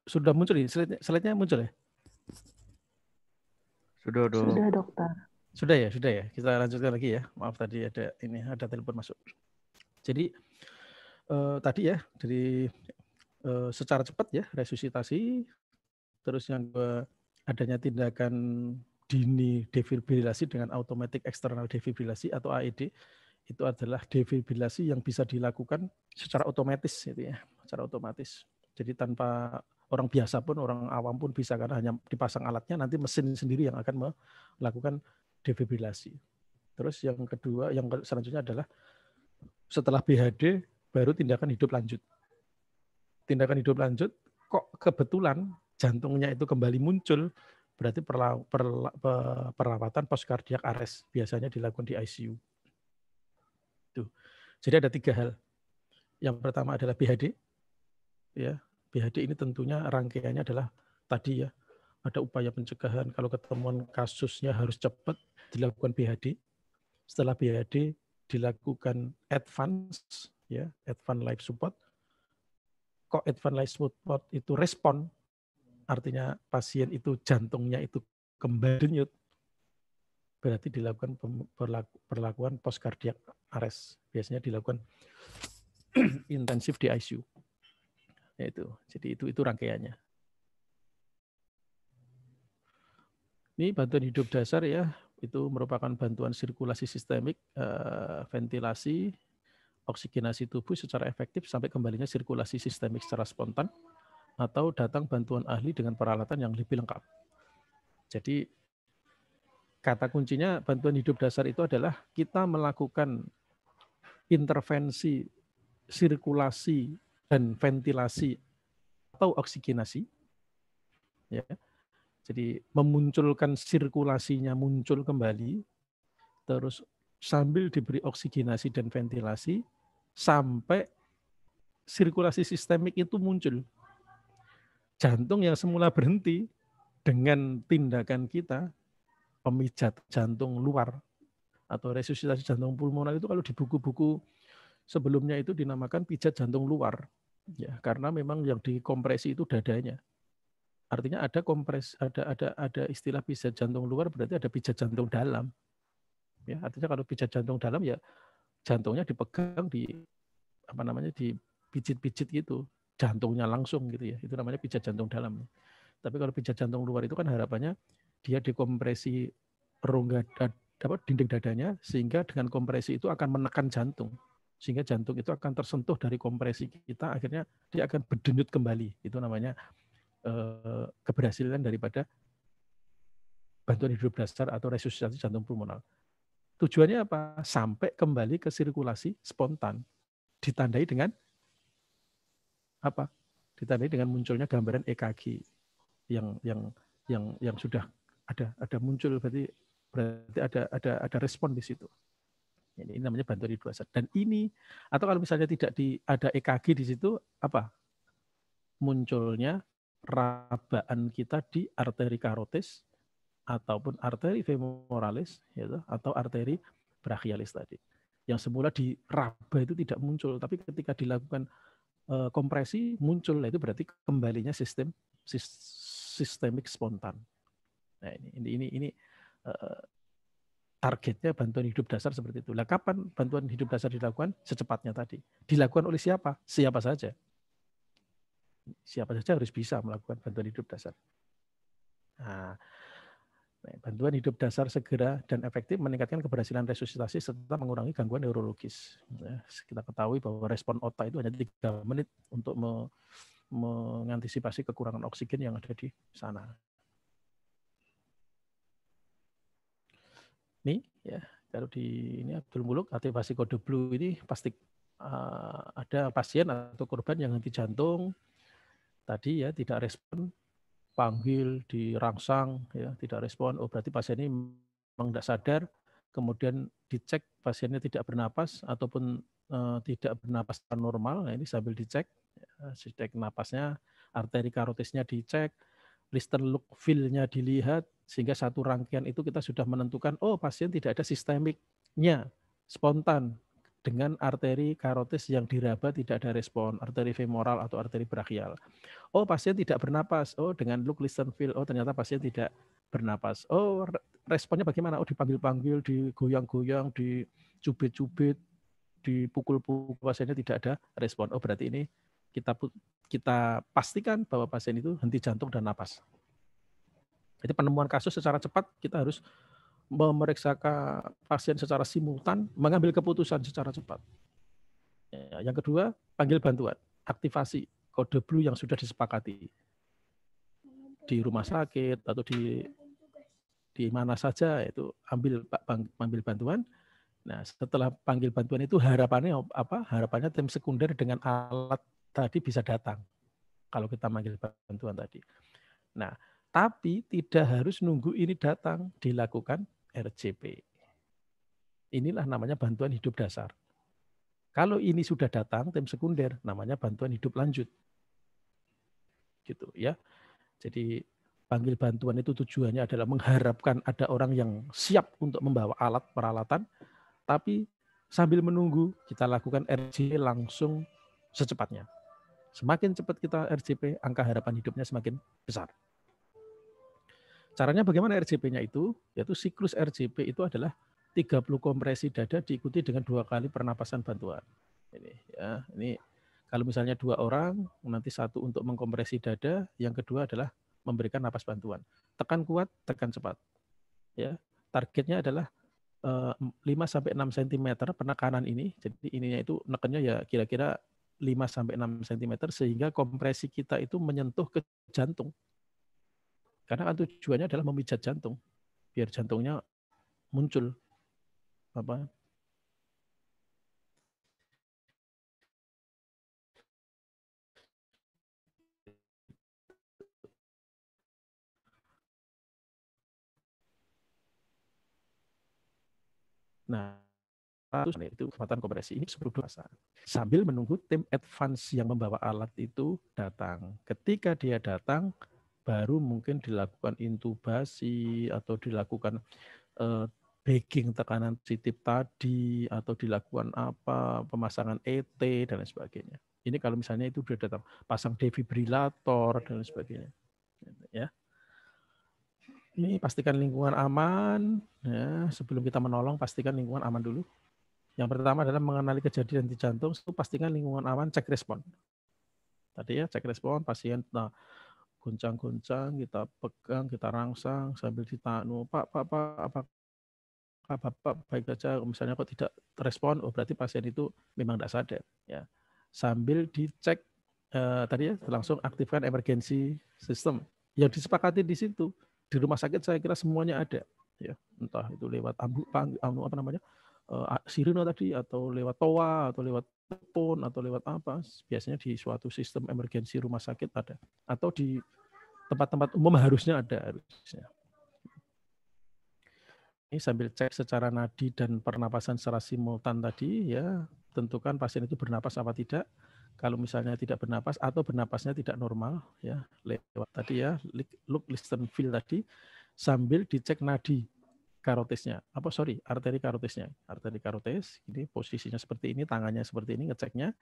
Sudah muncul ini, slide-nya muncul ya? Sudah dong. Sudah, dokter. Sudah ya. Kita lanjutkan lagi ya. Maaf tadi ada telepon masuk. Jadi tadi ya dari secara cepat ya resusitasi, terus yang kedua adanya tindakan dini defibrilasi dengan automatic external defibrilasi atau AED, itu adalah defibrilasi yang bisa dilakukan secara otomatis gitu ya, secara otomatis. Jadi tanpa orang biasa pun, orang awam pun bisa, karena hanya dipasang alatnya, nanti mesin sendiri yang akan melakukan defibrilasi. Terus yang kedua, yang selanjutnya adalah setelah BHD baru tindakan hidup lanjut. Tindakan hidup lanjut kok kebetulan jantungnya itu kembali muncul, berarti perawatan postkardiak arrest biasanya dilakukan di ICU. Tuh. Jadi ada 3 hal. Yang pertama adalah BHD. Ya, BHD ini tentunya rangkaiannya adalah tadi ya, ada upaya pencegahan, kalau ketemuan kasusnya harus cepat dilakukan BHD. Setelah BHD dilakukan advance ya, advance life support. Kok advance life support itu respon, artinya pasien itu jantungnya itu kembali denyut, berarti dilakukan perlakuan postkardiak arrest. Biasanya dilakukan intensif di ICU. Jadi itu rangkaiannya. Ini bantuan hidup dasar ya, itu merupakan bantuan sirkulasi sistemik, ventilasi, oksigenasi tubuh secara efektif sampai kembalinya sirkulasi sistemik secara spontan, atau datang bantuan ahli dengan peralatan yang lebih lengkap. Jadi kata kuncinya bantuan hidup dasar itu adalah kita melakukan intervensi sirkulasi dan ventilasi atau oksigenasi, ya. Jadi memunculkan sirkulasinya muncul kembali, terus sambil diberi oksigenasi dan ventilasi sampai sirkulasi sistemik itu muncul. Jantung yang semula berhenti dengan tindakan kita pemijat jantung luar atau resusitasi jantung pulmoner itu kalau di buku-buku sebelumnya itu dinamakan pijat jantung luar, ya, karena memang yang dikompresi itu dadanya. Artinya ada ada istilah pijat jantung luar, berarti ada pijat jantung dalam. Ya, artinya kalau pijat jantung dalam ya jantungnya dipegang dipijit-pijit gitu, jantungnya langsung gitu ya. Itu namanya pijat jantung dalam. Tapi kalau pijat jantung luar itu kan harapannya dia dikompresi dinding dadanya sehingga dengan kompresi itu akan menekan jantung. Sehingga jantung itu akan tersentuh dari kompresi kita, akhirnya dia akan berdenyut kembali. Itu namanya keberhasilan daripada bantuan hidup dasar atau resusitasi jantung pulmoner. Tujuannya apa? Sampai kembali ke sirkulasi spontan. Ditandai dengan apa? Ditandai dengan munculnya gambaran EKG yang sudah ada muncul, berarti ada respon di situ. Ini namanya bantuan hidup dasar. Dan ini atau kalau misalnya tidak ada EKG di situ, apa? Munculnya rabaan kita di arteri karotis ataupun arteri femoralis, yaitu, atau arteri brachialis tadi. Yang semula di raba itu tidak muncul, tapi ketika dilakukan kompresi muncul, itu berarti kembalinya sistemik spontan. Nah, ini targetnya bantuan hidup dasar seperti itu. Lah kapan bantuan hidup dasar dilakukan? Secepatnya tadi. Dilakukan oleh siapa? Siapa saja. Siapa saja harus bisa melakukan bantuan hidup dasar. Nah, bantuan hidup dasar segera dan efektif meningkatkan keberhasilan resusitasi serta mengurangi gangguan neurologis. Kita ketahui bahwa respon otak itu hanya 3 menit untuk mengantisipasi kekurangan oksigen yang ada di sana. Ini ya, kalau di ini Abdul Muluk aktivasi kode blue ini pasti ada pasien atau korban yang henti jantung tadi ya tidak respon, panggil, dirangsang ya tidak respon, oh berarti pasien ini memang tidak sadar, kemudian dicek pasiennya tidak bernapas ataupun tidak bernapas normal, nah ini sambil dicek napasnya, arteri karotisnya dicek, Liston look feel-nya dilihat, sehingga satu rangkaian itu kita sudah menentukan, oh pasien tidak ada sistemiknya, spontan, dengan arteri karotis yang diraba tidak ada respon, arteri femoral atau arteri brachial. Oh pasien tidak bernapas, oh dengan look, listen, feel, oh ternyata pasien tidak bernapas. Oh responnya bagaimana? Oh dipanggil-panggil, digoyang-goyang, dicubit-cubit, dipukul-pukul, pasiennya tidak ada respon. Oh berarti ini kita pastikan bahwa pasien itu henti jantung dan napas. Jadi penemuan kasus secara cepat kita harus memeriksakan pasien secara simultan, mengambil keputusan secara cepat. Yang kedua, panggil bantuan, aktivasi kode blue yang sudah disepakati di rumah sakit atau di mana saja, itu ambil bantuan. Nah, setelah panggil bantuan itu harapannya apa? Harapannya tim sekunder dengan alat tadi bisa datang kalau kita manggil bantuan tadi. Nah, tapi tidak harus nunggu ini datang, dilakukan RCP. Inilah namanya bantuan hidup dasar. Kalau ini sudah datang, tim sekunder, namanya bantuan hidup lanjut. Gitu ya. Jadi panggil bantuan itu tujuannya adalah mengharapkan ada orang yang siap untuk membawa alat peralatan, tapi sambil menunggu kita lakukan RCP langsung secepatnya. Semakin cepat kita RCP, angka harapan hidupnya semakin besar. Caranya bagaimana RCP-nya itu? Yaitu siklus RCP itu adalah 30 kompresi dada diikuti dengan 2 kali pernapasan bantuan. Ini kalau misalnya 2 orang, nanti 1 untuk mengkompresi dada, yang kedua adalah memberikan napas bantuan. Tekan kuat, tekan cepat. Ya, targetnya adalah 5-6 cm penekanan ini. Jadi ininya itu nekannya ya kira-kira 5-6 cm sehingga kompresi kita itu menyentuh ke jantung. Karena kan tujuannya adalah memijat jantung, biar jantungnya muncul Nah, itu kekuatan kompresi ini 10 pasang. Sambil menunggu tim advance yang membawa alat itu datang. Ketika dia datang, baru mungkin dilakukan intubasi atau dilakukan bagging tekanan positif tadi, atau dilakukan apa, pemasangan ET dan lain sebagainya. Ini kalau misalnya itu sudah datang, pasang defibrilator dan lain sebagainya. Ya. Ini pastikan lingkungan aman. Ya, sebelum kita menolong, pastikan lingkungan aman dulu. Yang pertama adalah mengenali kejadian di jantung, itu pastikan lingkungan aman, cek respon. Tadi ya, cek respon, pasien goncang-goncang, kita pegang, kita rangsang, sambil ditanya, Pak, apakah Bapak baik saja? Misalnya kok tidak respon, oh berarti pasien itu memang tidak sadar. Ya. Sambil dicek, tadi ya, langsung aktifkan emergency system. Yang disepakati di situ, di rumah sakit saya kira semuanya ada. Ya, entah itu lewat sirine tadi, atau lewat toa, atau lewat telepon, atau lewat apa, biasanya di suatu sistem emergensi rumah sakit ada, atau di tempat-tempat umum harusnya ada. Ini sambil cek secara nadi dan pernapasan secara simultan tadi, ya tentukan pasien itu bernapas apa tidak. Kalau misalnya tidak bernapas atau bernapasnya tidak normal, ya lewat tadi ya, look, listen, feel tadi, sambil dicek nadi karotesnya, arteri karotesnya. Arteri karotes, ini posisinya seperti ini, tangannya seperti ini, ngeceknya,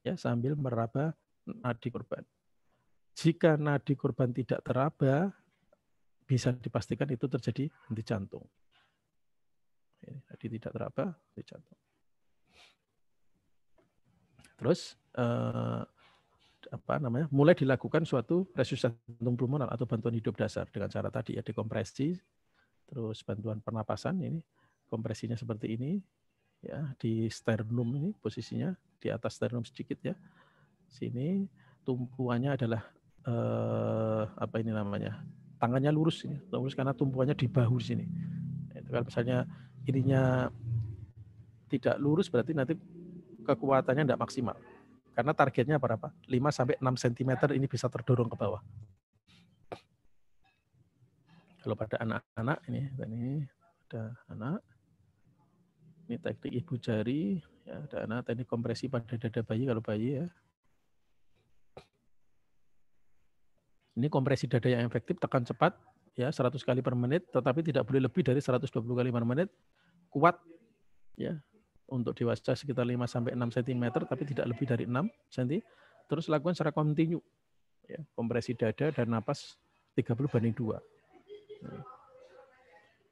ya sambil meraba nadi korban. Jika nadi korban tidak teraba, bisa dipastikan itu terjadi henti jantung. Ini tadi tidak teraba, henti jantung. Terus mulai dilakukan suatu resusitasi jantung pulmoner atau bantuan hidup dasar dengan cara tadi ya, dekompresi, terus bantuan pernapasan, ini kompresinya seperti ini ya, di sternum ini posisinya di atas sternum sedikit ya. Sini tumpuannya adalah tangannya lurus ini, lurus karena tumpuannya di bahu di sini. Itu kalau misalnya ininya tidak lurus berarti nanti kekuatannya tidak maksimal. Karena targetnya berapa? 5-6 cm ini bisa terdorong ke bawah. Kalau pada anak-anak ini ada anak. Ini teknik ibu jari, ya, ada anak teknik kompresi pada dada bayi kalau bayi ya. Ini kompresi dada yang efektif, tekan cepat ya 100 kali per menit, tetapi tidak boleh lebih dari 120 kali per menit. Kuat ya. Untuk dewasa sekitar 5-6 cm, tapi tidak lebih dari 6 cm. Terus lakukan secara kontinu. Ya, kompresi dada dan napas 30/2.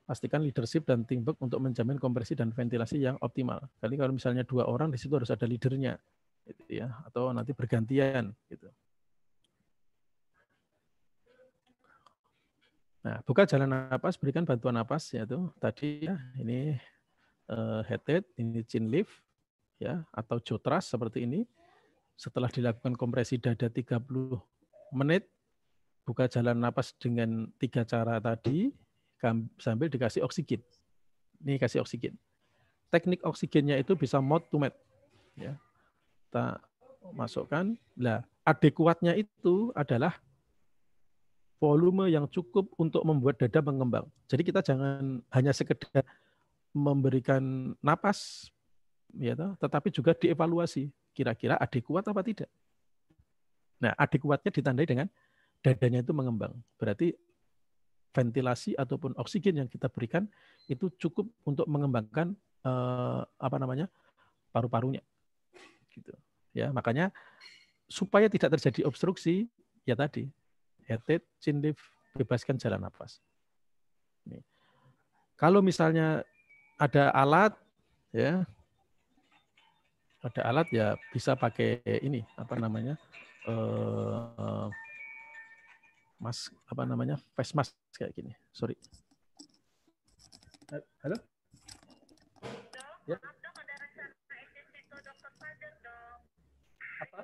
Pastikan leadership dan teamwork untuk menjamin kompresi dan ventilasi yang optimal. Kali kalau misalnya 2 orang, di situ harus ada leadernya, gitu ya, atau nanti bergantian. Gitu. Nah, buka jalan napas, berikan bantuan napas, yaitu tadi ya, ini head, ini chin lift, ya, atau jaw thrust seperti ini. Setelah dilakukan kompresi dada 30 menit, buka jalan napas dengan 3 cara tadi, sambil dikasih oksigen. Ini kasih oksigen. Teknik oksigennya itu bisa mouth to mouth. Ya. Kita masukkan. Nah, adekuatnya itu adalah volume yang cukup untuk membuat dada mengembang. Jadi kita jangan hanya sekedar memberikan napas, ya, tetapi juga dievaluasi. Kira-kira adekuat apa tidak. Nah, adekuatnya ditandai dengan dadanya itu mengembang. Berarti ventilasi ataupun oksigen yang kita berikan itu cukup untuk mengembangkan paru-parunya. Gitu. Ya, makanya supaya tidak terjadi obstruksi, ya tadi, head, chin lift, bebaskan jalan nafas. Nih. Kalau misalnya ada alat, ya, bisa pakai ini face mask kayak gini. Sorry. Halo? Ya. Apa?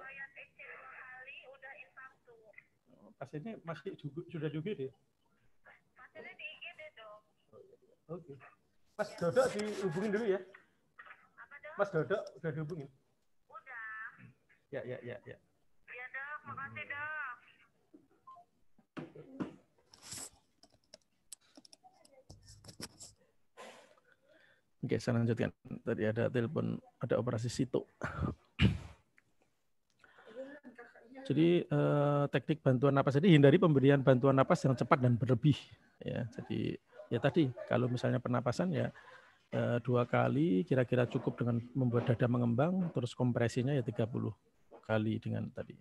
Pasiennya masih sudah di UGD? Pasiennya di IGD dong. Oke. Mas Dodo dihubungin dulu ya. Mas Dodo udah dihubungin? Udah. Ya. Iya dok, makasih dok. Oke, saya lanjutkan. Tadi ada telepon, ada operasi situ. Jadi teknik bantuan napas, jadi hindari pemberian bantuan napas yang cepat dan berlebih. Ya, jadi ya tadi kalau misalnya pernapasan ya 2 kali kira-kira cukup dengan membuat dada mengembang, terus kompresinya ya 30 kali dengan tadi.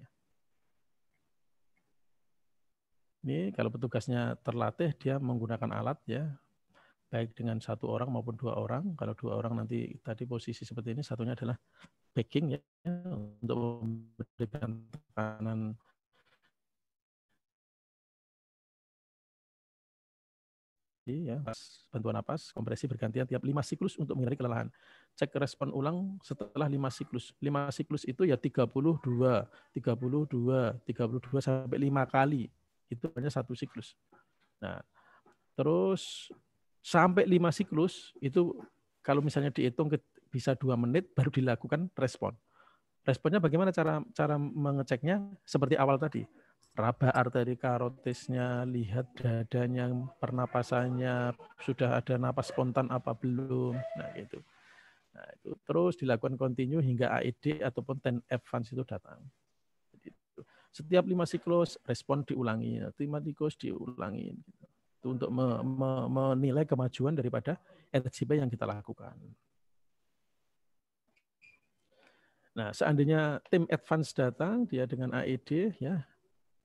Ini kalau petugasnya terlatih dia menggunakan alat ya, baik dengan 1 orang maupun 2 orang. Kalau 2 orang nanti tadi posisi seperti ini, satunya adalah backing ya untuk memberikan tekanan ya, bantuan napas, kompresi bergantian tiap 5 siklus untuk menghindari kelelahan. Cek respon ulang setelah 5 siklus. 5 siklus itu ya 32 sampai 5 kali. Itu hanya 1 siklus. Nah, terus sampai 5 siklus itu kalau misalnya dihitung bisa 2 menit baru dilakukan respon. Responnya bagaimana cara mengeceknya? Seperti awal tadi. Raba arteri karotisnya, lihat dadanya, pernapasannya, sudah ada napas spontan apa belum. Nah, gitu. Nah, itu terus dilakukan kontinu hingga AED ataupun 10 advance itu datang. Setiap 5 siklus respon diulangi, 5 siklus diulangi. Itu untuk menilai kemajuan daripada RCP yang kita lakukan. Nah, seandainya tim advance datang, dia dengan AED, ya,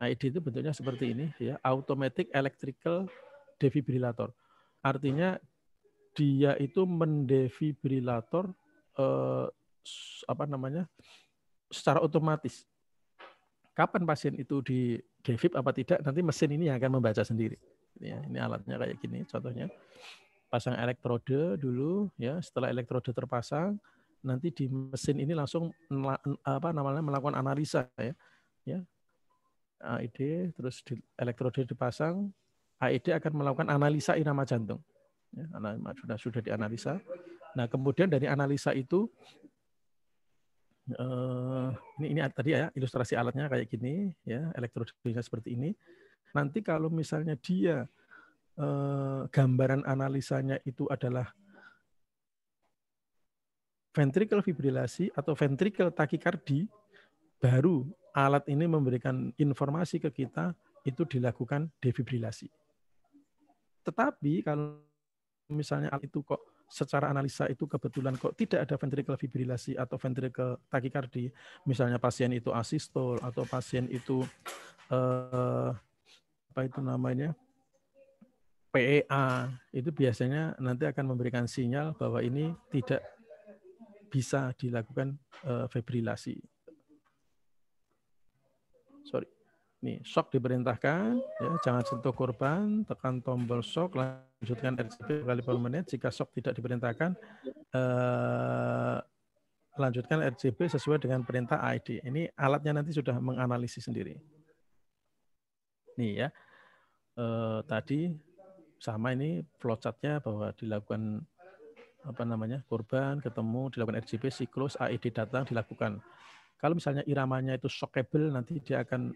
AED itu bentuknya seperti ini, ya, automatic electrical defibrillator. Artinya dia itu mendefibrillator secara otomatis. Kapan pasien itu di defib apa tidak, nanti mesin ini akan membaca sendiri. Ya, ini alatnya kayak gini, contohnya pasang elektrode dulu, ya. Setelah elektrode terpasang, nanti di mesin ini langsung melakukan analisa, ya. AED, terus elektrode dipasang, AED akan melakukan analisa irama jantung. Ya, sudah dianalisa. Nah, kemudian dari analisa itu, ini tadi ya ilustrasi alatnya kayak gini, ya, elektrodenya seperti ini. Nanti kalau misalnya dia gambaran analisanya itu adalah ventricle fibrilasi atau ventricle tachycardia, baru alat ini memberikan informasi ke kita, itu dilakukan defibrilasi. Tetapi kalau misalnya alat itu kok secara analisa itu kebetulan kok tidak ada ventricle fibrilasi atau ventricle tachycardia, misalnya pasien itu asistol atau pasien itu apa itu namanya PEA, itu biasanya nanti akan memberikan sinyal bahwa ini tidak bisa dilakukan fibrilasi. Nih, shock diperintahkan, ya, jangan sentuh korban, tekan tombol shock, lanjutkan RCP kali per menit. Jika shock tidak diperintahkan, lanjutkan RCP sesuai dengan perintah AED. Ini alatnya nanti sudah menganalisis sendiri. Nih ya, tadi sama ini flowchart-nya bahwa dilakukan korban ketemu, dilakukan RCP, siklus, AED datang, dilakukan. Kalau misalnya iramanya itu shockable, nanti dia akan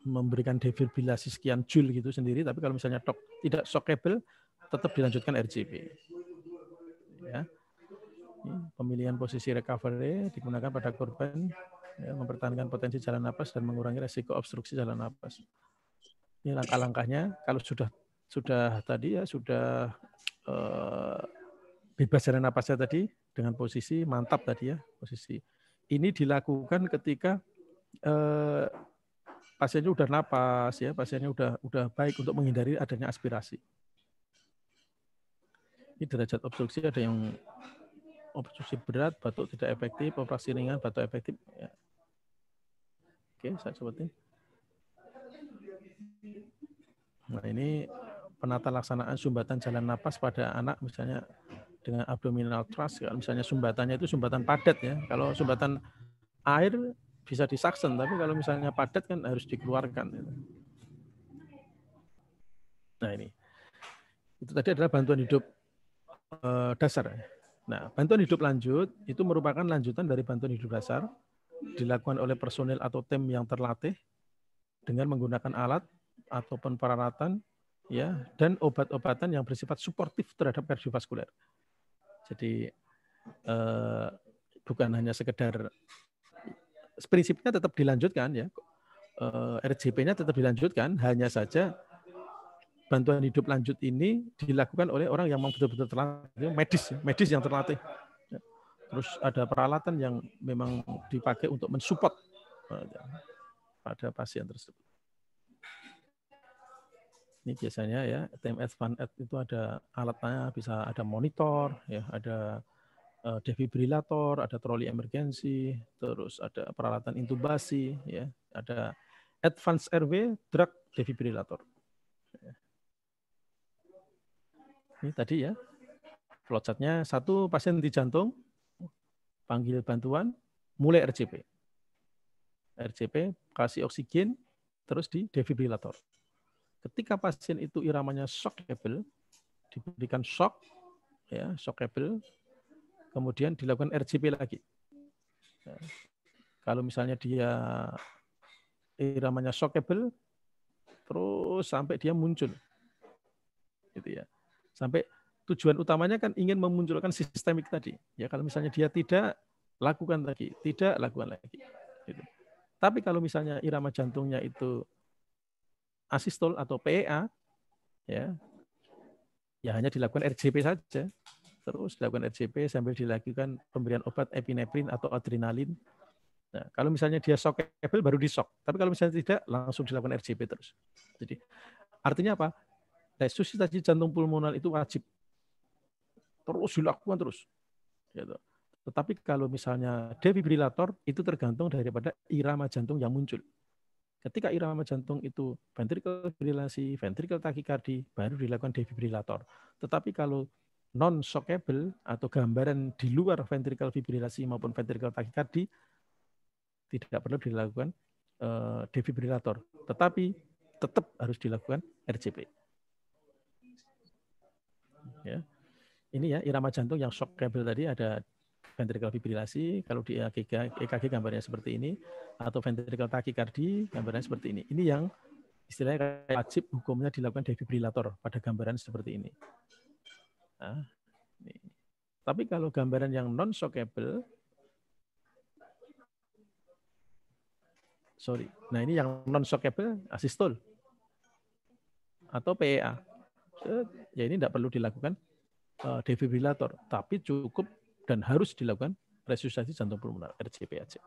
memberikan defibrilasi sekian joule gitu sendiri, tapi kalau misalnya tidak shockable, tetap dilanjutkan RCP. Ya. Pemilihan posisi recovery digunakan pada korban, ya, mempertahankan potensi jalan napas dan mengurangi resiko obstruksi jalan napas. Ini langkah-langkahnya. Kalau sudah tadi ya sudah bebas jalan napasnya tadi dengan posisi mantap tadi ya, posisi ini dilakukan ketika pasiennya udah napas, ya, pasiennya udah baik untuk menghindari adanya aspirasi. Ini derajat obstruksi, ada yang obstruksi berat, batuk tidak efektif, operasi ringan, batuk efektif. Ya. Oke, saya sebutin. Nah, ini penata laksanaan sumbatan jalan napas pada anak, misalnya dengan abdominal thrust. Kalau misalnya sumbatannya itu sumbatan padat, ya. Kalau sumbatan air bisa disaksen, tapi kalau misalnya padat kan harus dikeluarkan. Nah, ini. Itu tadi adalah bantuan hidup dasar. Nah, bantuan hidup lanjut itu merupakan lanjutan dari bantuan hidup dasar, dilakukan oleh personil atau tim yang terlatih dengan menggunakan alat ataupun peralatan, ya, dan obat-obatan yang bersifat suportif terhadap kardiovaskuler. Jadi bukan hanya sekedar, prinsipnya tetap dilanjutkan ya, RJP-nya tetap dilanjutkan, hanya saja bantuan hidup lanjut ini dilakukan oleh orang yang memang betul-betul terlatih, medis yang terlatih. Terus ada peralatan yang memang dipakai untuk mensupport pada pasien tersebut. Ini biasanya ya, TMS FunEd itu ada alatnya, bisa ada monitor, ya, ada defibrilator, ada troli emergensi, terus ada peralatan intubasi, ya, ada advanced airway drug defibrilator. Ini tadi ya, flowchartnya, satu pasien di jantung, panggil bantuan, mulai RJP. RJP, kasih oksigen, terus di defibrilator. Ketika pasien itu iramanya shockable, diberikan shock, ya, shockable, kemudian dilakukan RJP lagi. Ya. Kalau misalnya dia iramanya shockable, terus sampai dia muncul, gitu ya. Sampai tujuan utamanya kan ingin memunculkan sistemik tadi. Ya, kalau misalnya dia tidak, lakukan lagi, tidak, lakukan lagi. Gitu. Tapi kalau misalnya irama jantungnya itu asistol atau PEA, ya hanya dilakukan RJP saja. Terus dilakukan RJP sambil dilakukan pemberian obat epinefrin atau adrenalin. Nah, kalau misalnya dia shockable baru di shock. Tapi kalau misalnya tidak, langsung dilakukan RJP terus. Jadi artinya apa? Resusitasi jantung pulmoner itu wajib. Terus dilakukan terus. Gitu. Tetapi kalau misalnya defibrilator itu tergantung daripada irama jantung yang muncul. Ketika irama jantung itu ventricle fibrilasi, ventricle takikardi, baru dilakukan defibrilator. Tetapi kalau non-shockable atau gambaran di luar ventricle fibrilasi maupun ventricle takikardi, tidak perlu dilakukan defibrilator. Tetapi tetap harus dilakukan RJP. Ya. Ini ya irama jantung yang shockable tadi, ada ventricle fibrilasi, kalau di EKG gambarnya seperti ini, atau ventricle takikardi gambarnya seperti ini. Ini yang istilahnya wajib hukumnya dilakukan defibrilator pada gambaran seperti ini. Nah, ini. Tapi kalau gambaran yang non-shockable, nah ini yang non-shockable asistol atau PEA. Ya ini tidak perlu dilakukan defibrilator, tapi cukup dan harus dilakukan resusitasi jantung pulmoner, RJP aja.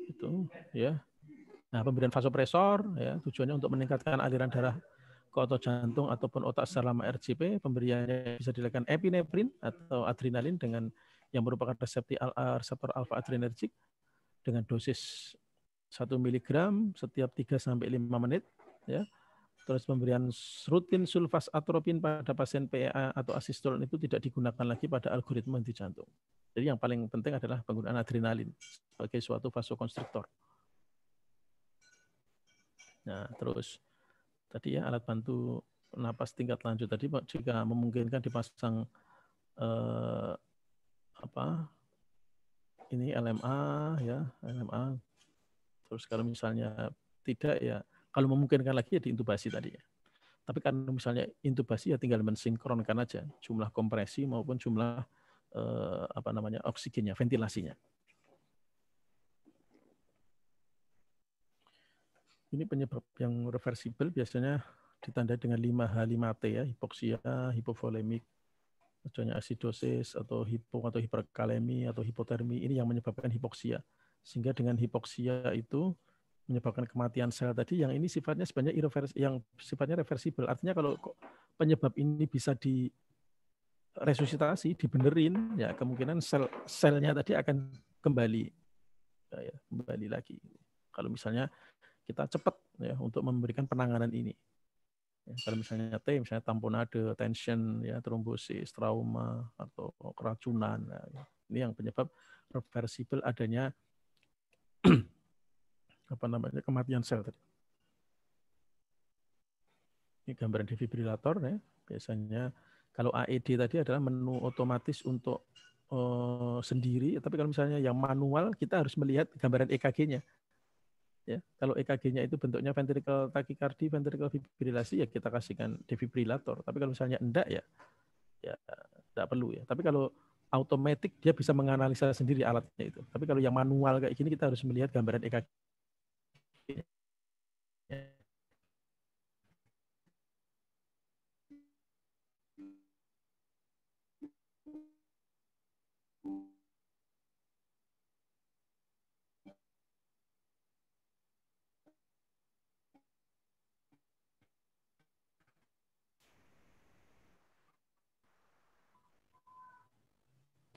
Itu ya. Nah, pemberian vasopresor ya tujuannya untuk meningkatkan aliran darah ke otot jantung ataupun otak selama RJP. Pemberiannya bisa dilakukan epinefrin atau adrenalin dengan yang merupakan reseptor alfa adrenergic dengan dosis 1 mg setiap 3-5 menit ya. Terus pemberian rutin sulfas atropin pada pasien PEA atau asistol itu tidak digunakan lagi pada algoritma henti jantung. Jadi yang paling penting adalah penggunaan adrenalin sebagai suatu vasokonstriktor. Nah, terus tadi ya alat bantu napas tingkat lanjut tadi jika memungkinkan dipasang ini LMA ya, LMA. Terus kalau misalnya tidak ya kalau memungkinkan lagi ya diintubasi tadi ya. Tapi kan misalnya intubasi ya tinggal mensinkronkan aja jumlah kompresi maupun jumlah oksigennya, ventilasinya. Ini penyebab yang reversibel biasanya ditandai dengan 5H5T ya, hipoksia, hipovolemik, adanya asidosis atau hiperkalemi atau hipotermi, ini yang menyebabkan hipoksia. Sehingga dengan hipoksia itu menyebabkan kematian sel tadi yang ini sifatnya sebenarnya yang sifatnya reversibel. Artinya kalau penyebab ini bisa diresusitasi, dibenerin, ya kemungkinan selnya tadi akan kembali lagi. Kalau misalnya kita cepat ya untuk memberikan penanganan ini. Ya, kalau misalnya misalnya tamponade, tension, ya trombosis, trauma atau keracunan, ya, ini yang penyebab reversibel adanya kematian sel tadi. Ini gambaran defibrilator ya. Biasanya kalau AED tadi adalah menu otomatis untuk sendiri, tapi kalau misalnya yang manual kita harus melihat gambaran EKG-nya. Ya, kalau EKG-nya itu bentuknya ventricle tachycardia, ventricle fibrilasi, ya kita kasihkan defibrilator. Tapi kalau misalnya enggak, ya enggak perlu ya. Tapi kalau automatic dia bisa menganalisa sendiri alatnya itu. Tapi kalau yang manual kayak gini kita harus melihat gambaran EKG.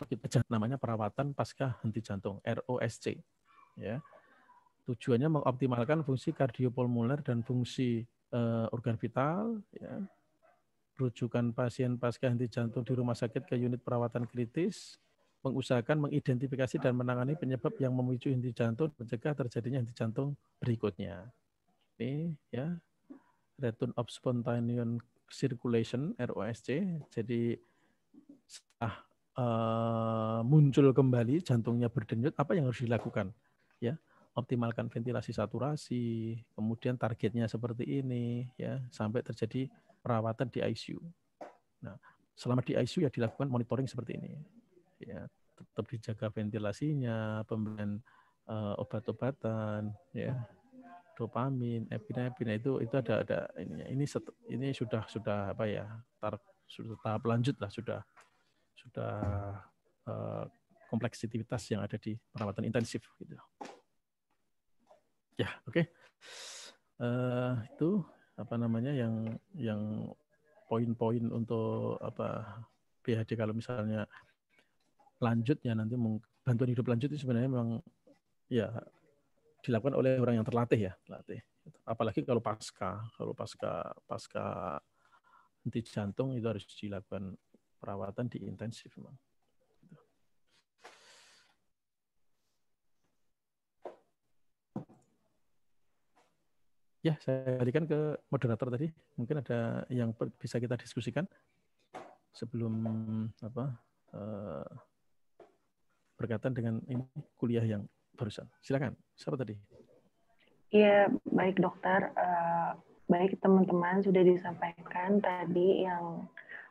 Kita namanya perawatan pasca henti jantung, ROSC. Ya. Tujuannya mengoptimalkan fungsi kardiopulmoner dan fungsi organ vital. Ya. Rujukan pasien pasca henti jantung di rumah sakit ke unit perawatan kritis, mengusahakan mengidentifikasi dan menangani penyebab yang memicu henti jantung, mencegah terjadinya henti jantung berikutnya. Ini ya, return of spontaneous circulation (ROSC). Jadi setelah muncul kembali jantungnya berdenyut, apa yang harus dilakukan? Ya, optimalkan ventilasi saturasi, kemudian targetnya seperti ini, ya, sampai terjadi perawatan di ICU. Nah, selama di ICU ya dilakukan monitoring seperti ini. Ya, tetap dijaga ventilasinya, pemberian obat-obatan, ya, dopamin, epinefrin itu ada ini sudah apa ya? Sudah tahap lanjut lah, sudah kompleksitas yang ada di perawatan intensif gitu. Ya, oke. Itu apa namanya yang poin-poin untuk apa PHD kalau misalnya lanjut ya, nanti bantuan hidup lanjut itu sebenarnya memang ya dilakukan oleh orang yang terlatih ya, terlatih. Apalagi kalau pasca henti jantung itu harus dilakukan perawatan di intensif memang. Ya, saya berikan ke moderator tadi. Mungkin ada yang bisa kita diskusikan sebelum berkaitan dengan ini kuliah yang barusan. Silakan. Siapa tadi? Iya, baik dokter. Baik teman-teman, sudah disampaikan tadi yang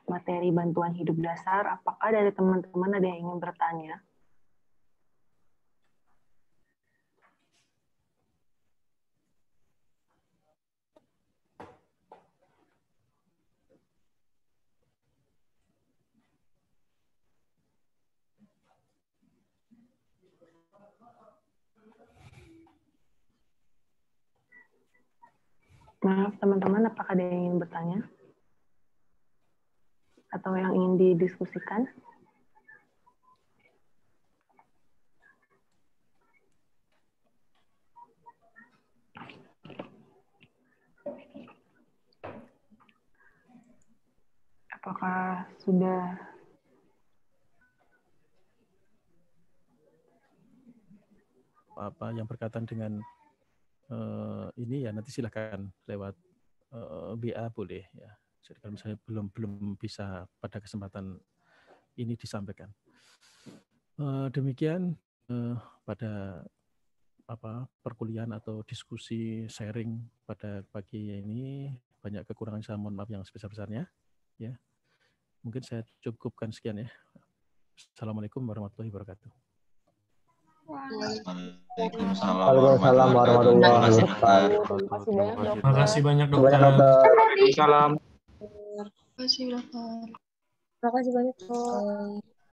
materi bantuan hidup dasar. Apakah dari teman-teman ada yang ingin bertanya? Maaf teman-teman, apakah ada yang ingin bertanya? Atau yang ingin didiskusikan? Apakah sudah apa yang berkaitan dengan ini ya, nanti silakan lewat WA boleh ya. Jadi kalau misalnya belum bisa pada kesempatan ini disampaikan. Demikian pada perkuliahan atau diskusi sharing pada pagi ini, banyak kekurangan, saya mohon maaf yang sebesar-besarnya ya. Mungkin saya cukupkan sekian ya. Assalamualaikum warahmatullahi wabarakatuh. Waalaikumsalam warahmatullahi wabarakatuh. Terima kasih banyak dokter. Salam. Terima kasih dokter. Terima kasih banyak dokter.